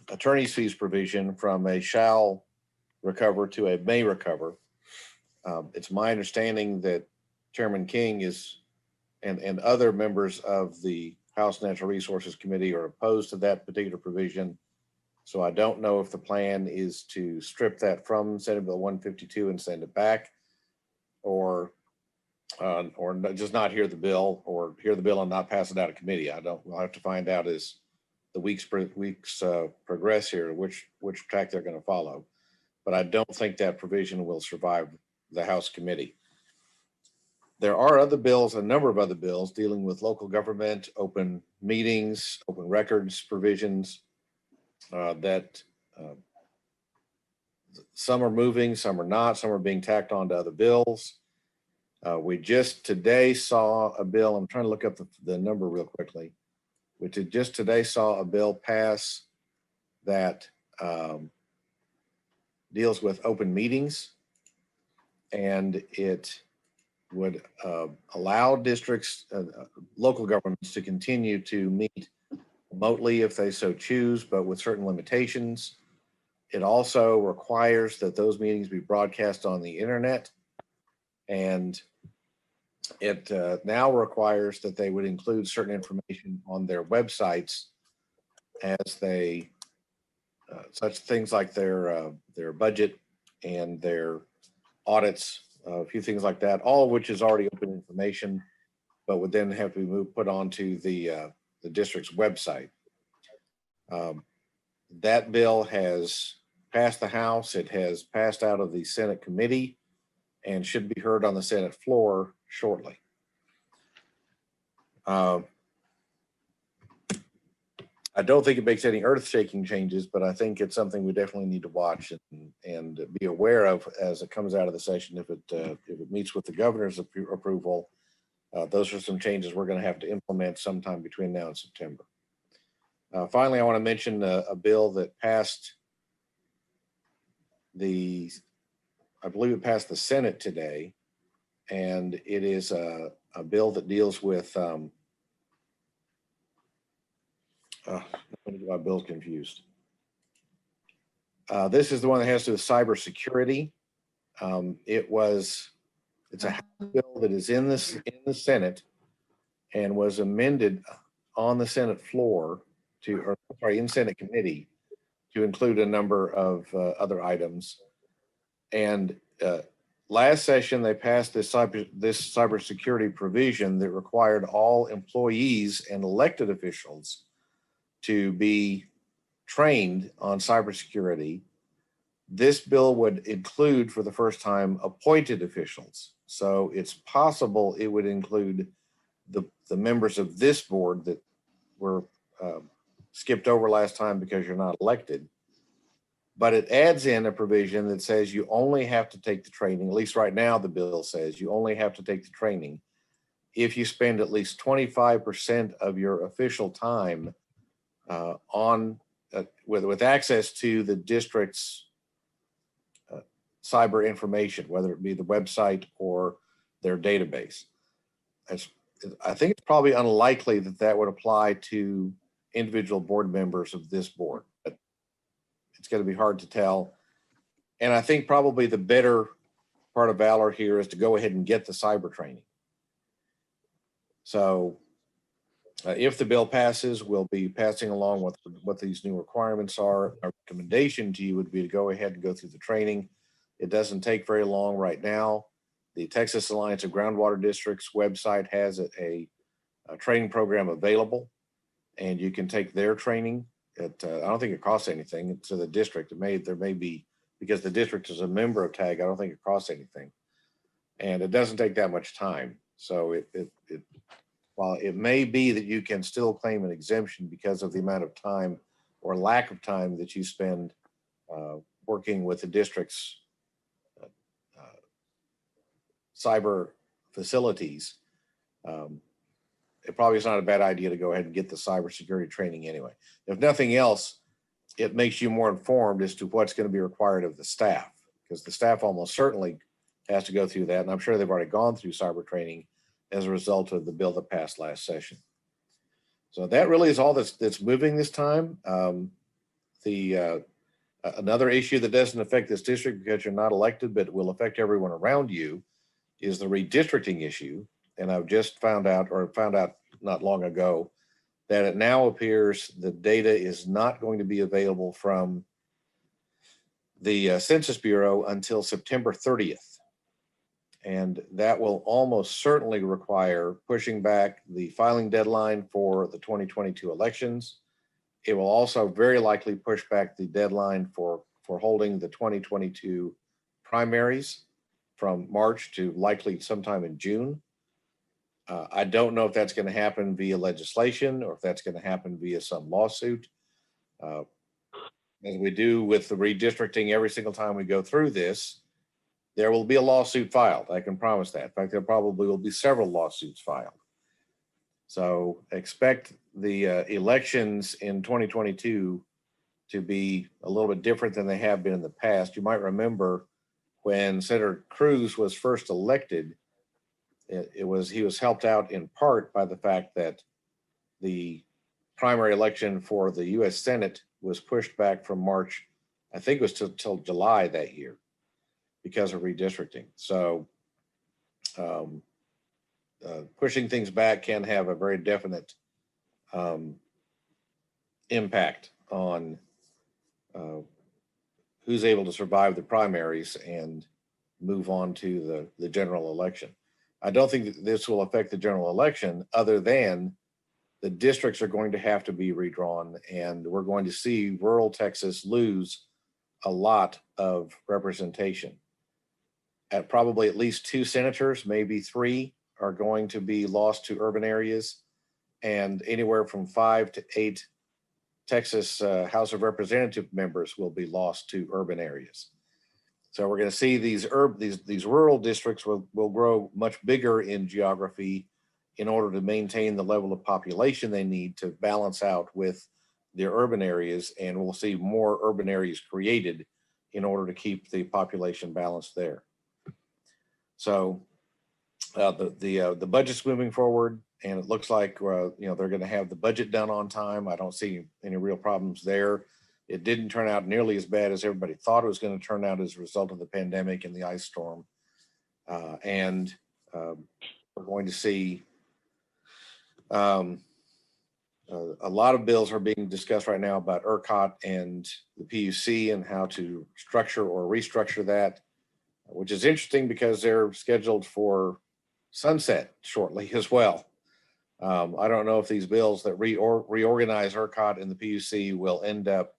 attorney's fees provision from a shall recover to a may recover. It's my understanding that Chairman King and other members of the House Natural Resources Committee are opposed to that particular provision. So I don't know if the plan is to strip that from Senate Bill 152 and send it back, or just not hear the bill, or hear the bill and not pass it out of committee. We'll have to find out as the weeks progress here, which track they're going to follow. But I don't think that provision will survive the House committee. There are other bills, a number of other bills dealing with local government, open meetings, open records provisions that some are moving, some are not, some are being tacked on to other bills. We just today saw a bill, I'm trying to look up the number real quickly. We just today saw a bill pass that deals with open meetings, and it would allow districts, local governments to continue to meet remotely if they so choose, but with certain limitations. It also requires that those meetings be broadcast on the internet, and it now requires that they would include certain information on their websites as they, such things like their budget and their audits, a few things like that, all of which is already open information, but would then have to be put onto the district's website. That bill has passed the House. It has passed out of the Senate committee and should be heard on the Senate floor shortly. I don't think it makes any earth-shaking changes, but I think it's something we definitely need to watch and be aware of as it comes out of the session. If it meets with the governor's approval, those are some changes we're going to have to implement sometime between now and September. Finally, I want to mention a bill that passed I believe it passed the Senate today, and it is a bill that deals with let me get my bills confused. This is the one that has to do with cybersecurity. It's a bill that is in the Senate and was amended on the Senate floor in Senate committee to include a number of other items. And last session, they passed this cybersecurity provision that required all employees and elected officials to be trained on cybersecurity. This bill would include, for the first time, appointed officials. So it's possible it would include the members of this board that were skipped over last time because you're not elected. But it adds in a provision that says you only have to take the training, at least right now the bill says you only have to take the training if you spend at least 25% of your official time with access to the district's cyber information, whether it be the website or their database. I think it's probably unlikely that would apply to individual board members of this board, but it's going to be hard to tell. And I think probably the better part of valor here is to go ahead and get the cyber training. So if the bill passes, we'll be passing along what these new requirements are. Our recommendation to you would be to go ahead and go through the training. It doesn't take very long right now. The Texas Alliance of Groundwater Districts website has a training program available, and you can take their training. I don't think it costs anything to the district. There may be, because the district is a member of TAG, I don't think it costs anything. And it doesn't take that much time. So while it may be that you can still claim an exemption because of the amount of time or lack of time that you spend working with the district's cyber facilities, it probably is not a bad idea to go ahead and get the cybersecurity training anyway. If nothing else, it makes you more informed as to what's going to be required of the staff, because the staff almost certainly has to go through that. And I'm sure they've already gone through cyber training as a result of the bill that passed last session. So that really is all that's moving this time. Another issue that doesn't affect this district because you're not elected, but will affect everyone around you, is the redistricting issue. And I've just found out not long ago that it now appears the data is not going to be available from the Census Bureau until September 30th. And that will almost certainly require pushing back the filing deadline for the 2022 elections. It will also very likely push back the deadline for holding the 2022 primaries from March to likely sometime in June. I don't know if that's going to happen via legislation or if that's going to happen via some lawsuit. As we do with the redistricting every single time we go through this, there will be a lawsuit filed. I can promise that. In fact, there probably will be several lawsuits filed. So expect the elections in 2022 to be a little bit different than they have been in the past. You might remember when Senator Cruz was first elected, he was helped out in part by the fact that the primary election for the U.S. Senate was pushed back from March, I think it was till July that year because of redistricting. So pushing things back can have a very definite impact on who's able to survive the primaries and move on to the general election. I don't think that this will affect the general election, other than the districts are going to have to be redrawn, and we're going to see rural Texas lose a lot of representation. At probably at least 2 senators, maybe 3, are going to be lost to urban areas, and anywhere from 5 to 8 Texas House of Representative members will be lost to urban areas. So we're going to see these rural districts will grow much bigger in geography in order to maintain the level of population they need to balance out with their urban areas, and we'll see more urban areas created in order to keep the population balanced there. So the budget's moving forward, and it looks like they're going to have the budget done on time. I don't see any real problems there. It didn't turn out nearly as bad as everybody thought it was going to turn out as a result of the pandemic and the ice storm. And we're going to see a lot of bills are being discussed right now about ERCOT and the PUC and how to structure or restructure that, which is interesting because they're scheduled for sunset shortly as well. I don't know if these bills that reorganize ERCOT and the PUC will end up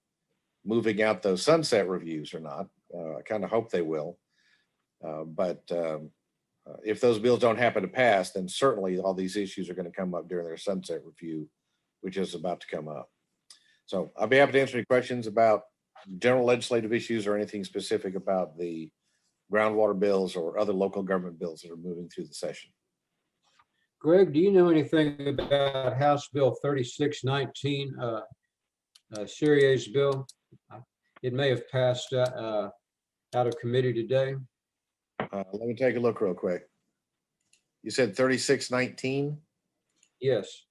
moving out those sunset reviews or not. I kind of hope they will. But if those bills don't happen to pass, then certainly all these issues are going to come up during their sunset review, which is about to come up. So I'll be happy to answer any questions about general legislative issues or anything specific about the groundwater bills or other local government bills that are moving through the session. Greg, do you know anything about House Bill 3619, Syrier's bill? It may have passed out of committee today. Let me take a look real quick. You said 3619? Yes.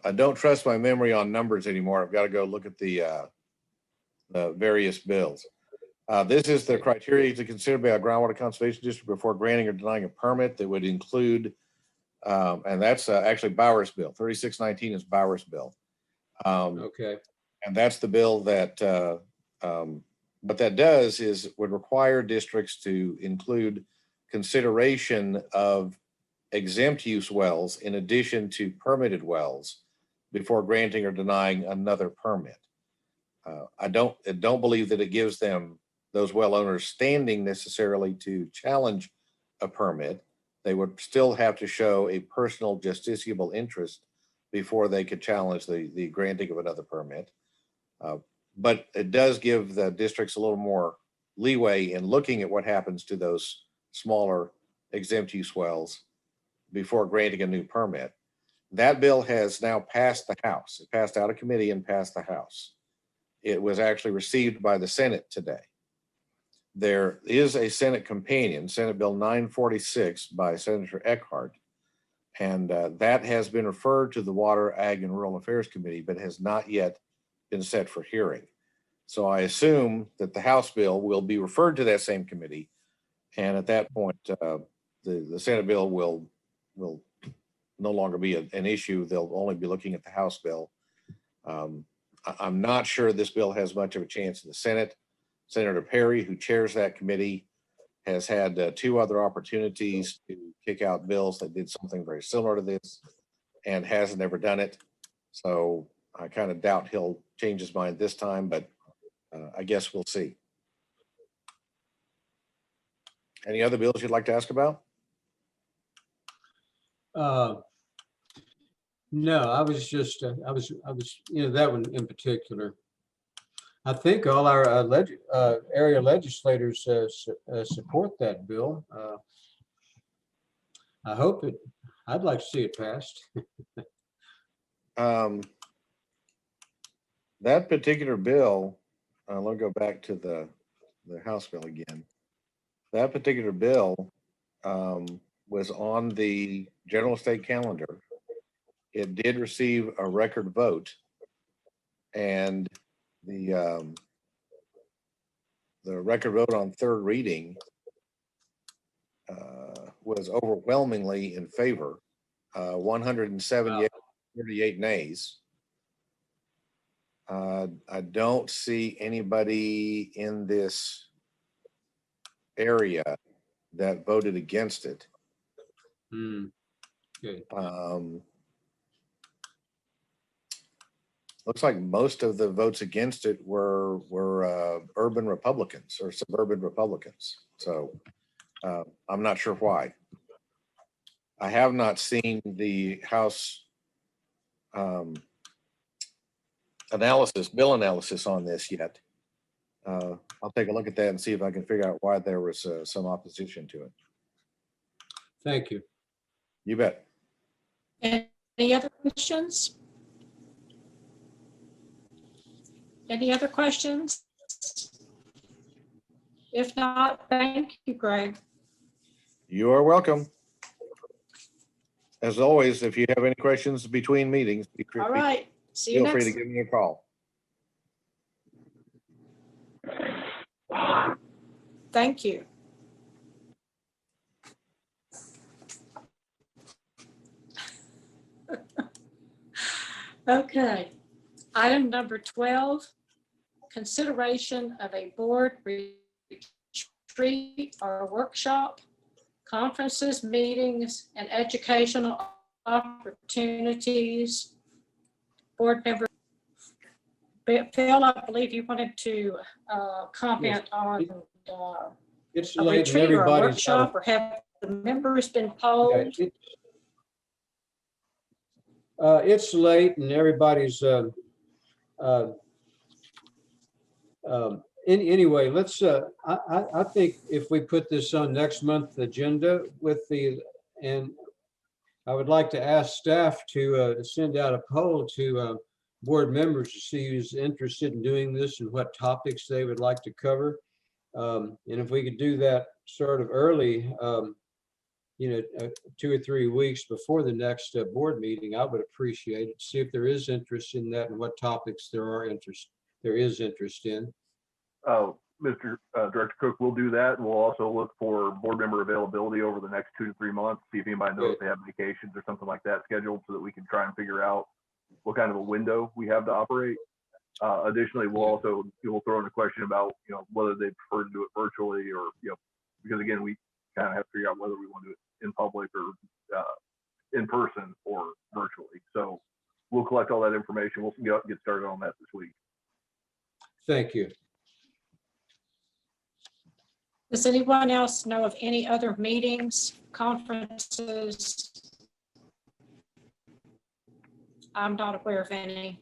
I don't trust my memory on numbers anymore. I've got to go look at the various bills. This is the criteria to consider by a groundwater conservation district before granting or denying a permit that would include, and that's actually Bauer's bill. 3619 is Bauer's bill. Okay. And that's the bill that what that does is would require districts to include consideration of exempt use wells in addition to permitted wells before granting or denying another permit. I don't believe that it gives them, those well owners, standing necessarily to challenge a permit. They would still have to show a personal justiciable interest before they could challenge the granting of another permit. But it does give the districts a little more leeway in looking at what happens to those smaller exempt use wells before granting a new permit. That bill has now passed the House. It passed out of committee and passed the House. It was actually received by the Senate today. There is a Senate companion, Senate Bill 946 by Senator Eckhart, and that has been referred to the Water, Ag, and Rural Affairs Committee, but has not yet been set for hearing. So I assume that the House bill will be referred to that same committee, and at that point, the Senate bill will no longer be an issue. They'll only be looking at the House bill. I'm not sure this bill has much of a chance in the Senate. Senator Perry, who chairs that committee, has had 2 other opportunities to kick out bills that did something very similar to this and hasn't ever done it. So I kind of doubt he'll change his mind this time, but I guess we'll see. Any other bills you'd like to ask about? No, I was just, I was, that one in particular. I think all our area legislators support that bill. I hope it, I'd like to see it passed. That particular bill, let me go back to the House bill again. That particular bill was on the general state calendar. It did receive a record vote, and the record vote on third reading was overwhelmingly in favor, 107 yeas, 38 nays. I don't see anybody in this area that voted against it. Okay. Looks like most of the votes against it were urban Republicans or suburban Republicans. So I'm not sure why. I have not seen the House bill analysis on this yet. I'll take a look at that and see if I can figure out why there was some opposition to it. Thank you. You bet. Any other questions? Any other questions? If not, thank you, Greg. You are welcome. As always, if you have any questions between meetings, All right. See you feel free next. to give me a call. Thank you. Okay. Item number 12, consideration of a board retreat or workshop, conferences, meetings, and educational opportunities. Board member Phil, I believe you wanted to comment on It's a late and retreat or a everybody's workshop, or have the members been polled? It's late and everybody's anyway, let's I think if we put this on next month's agenda and I would like to ask staff to send out a poll to board members to see who's interested in doing this and what topics they would like to cover. And if we could do that sort of early, 2 or 3 weeks before the next board meeting, I would appreciate it. See if there is interest in that and what topics there is interest in. Mr. Director Cook, we'll do that. We'll also look for board member availability over the next 2 to 3 months, see if anybody knows if they have vacations or something like that scheduled so that we can try and figure out what kind of a window we have to operate. Additionally, we'll throw in a question about, whether they prefer to do it virtually or, because again, we kind of have to figure out whether we want to do it in public or in person or virtually. So we'll collect all that information. We'll get started on that this week. Thank you. Does anyone else know of any other meetings, conferences? I'm not aware of any.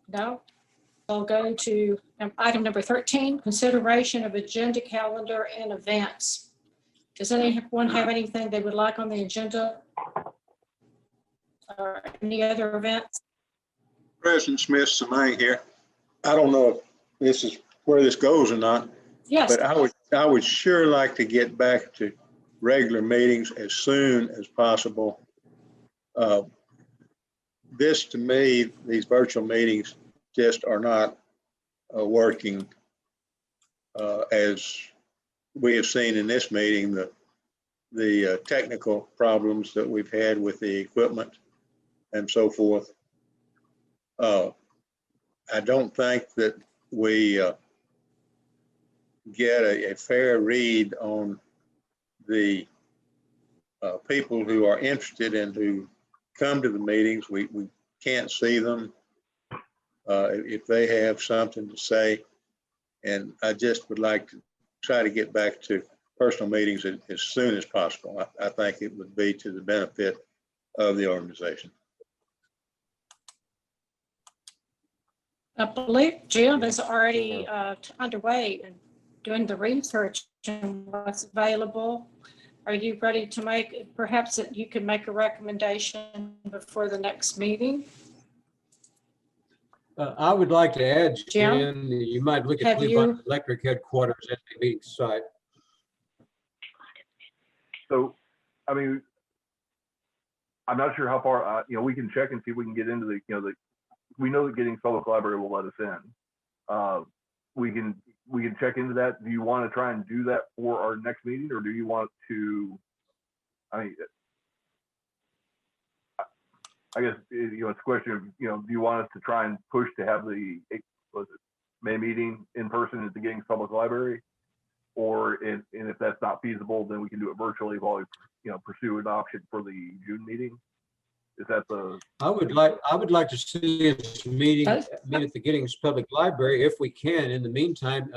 No? I'll go to item number 13, consideration of agenda calendar and events. Does anyone have anything they would like on the agenda? Or any other events? President Smith, Samang here. I don't know if this is where this goes or not. Yes. But I would sure like to get back to regular meetings as soon as possible. This, to me, these virtual meetings just are not working as we have seen in this meeting, the technical problems that we've had with the equipment and so forth. I don't think that we get a fair read on the people who are interested and who come to the meetings. We can't see them if they have something to say. And I just would like to try to get back to personal meetings as soon as possible. I think it would be to the benefit of the organization. I believe Jim is already underway and doing the research and what's available. Are you ready to perhaps that you can make a recommendation before the next meeting? I would like to add, Jim, Jen, you might look at Cleveland Electric headquarters at the meeting site. So, I mean, I'm not sure how far, we can check and see if we can get into we know that getting public library will let us in. We can check into that. Do you want to try and do that for our next meeting, or do you want to, I guess, it's a question of, do you want us to try and push to have the, May meeting in person at the Giddings Public Library? Or if that's not feasible, then we can do it virtually while we, pursue an option for the June meeting. Is that the? I would like to see us meet at the Giddings Public Library if we can. In the meantime,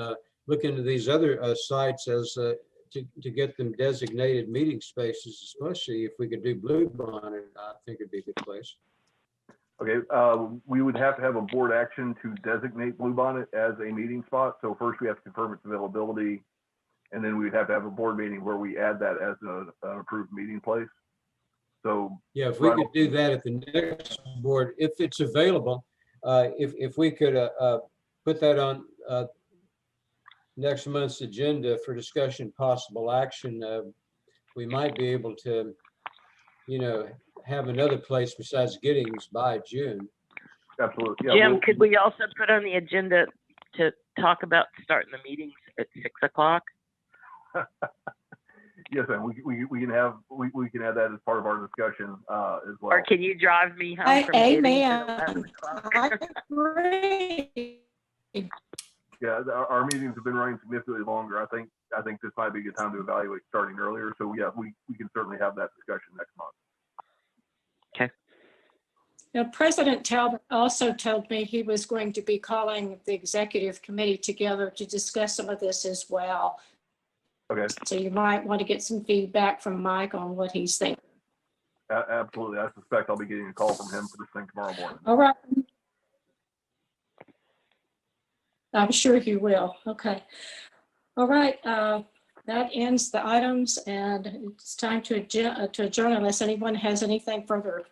look into these other sites as to get them designated meeting spaces, especially if we could do Blue Bonnet. I think it'd be a good place. Okay, we would have to have a board action to designate Blue Bonnet as a meeting spot. So first we have to confirm its availability, and then we'd have to have a board meeting where we add that as an approved meeting place. So yeah, if we could do that at the next board, if it's available, if we could put that on next month's agenda for discussion, possible action, we might be able to, have another place besides Giddings by June. Absolutely. Yeah, Jim, could we also put on the agenda to talk about starting the meetings at 6 o'clock? Yes, ma'am. We can have that as part of our discussion as well. Or can you drive me home from Giddings at 11 o'clock? I agree. Yeah, our meetings have been running significantly longer. I think this might be a good time to evaluate starting earlier. So yeah, we can certainly have that discussion next month. Okay. Now, President Talbot also told me he was going to be calling the executive committee together to discuss some of this as well. Okay. So you might want to get some feedback from Mike on what he's thinking. Absolutely. I suspect I'll be getting a call from him first thing tomorrow morning. All right. I'm sure you will. Okay. All right. That ends the items, and it's time to adjourn unless anyone has anything further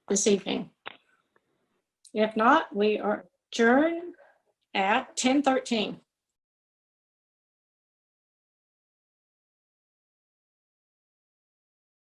this evening. If not, we are adjourned at 10:13.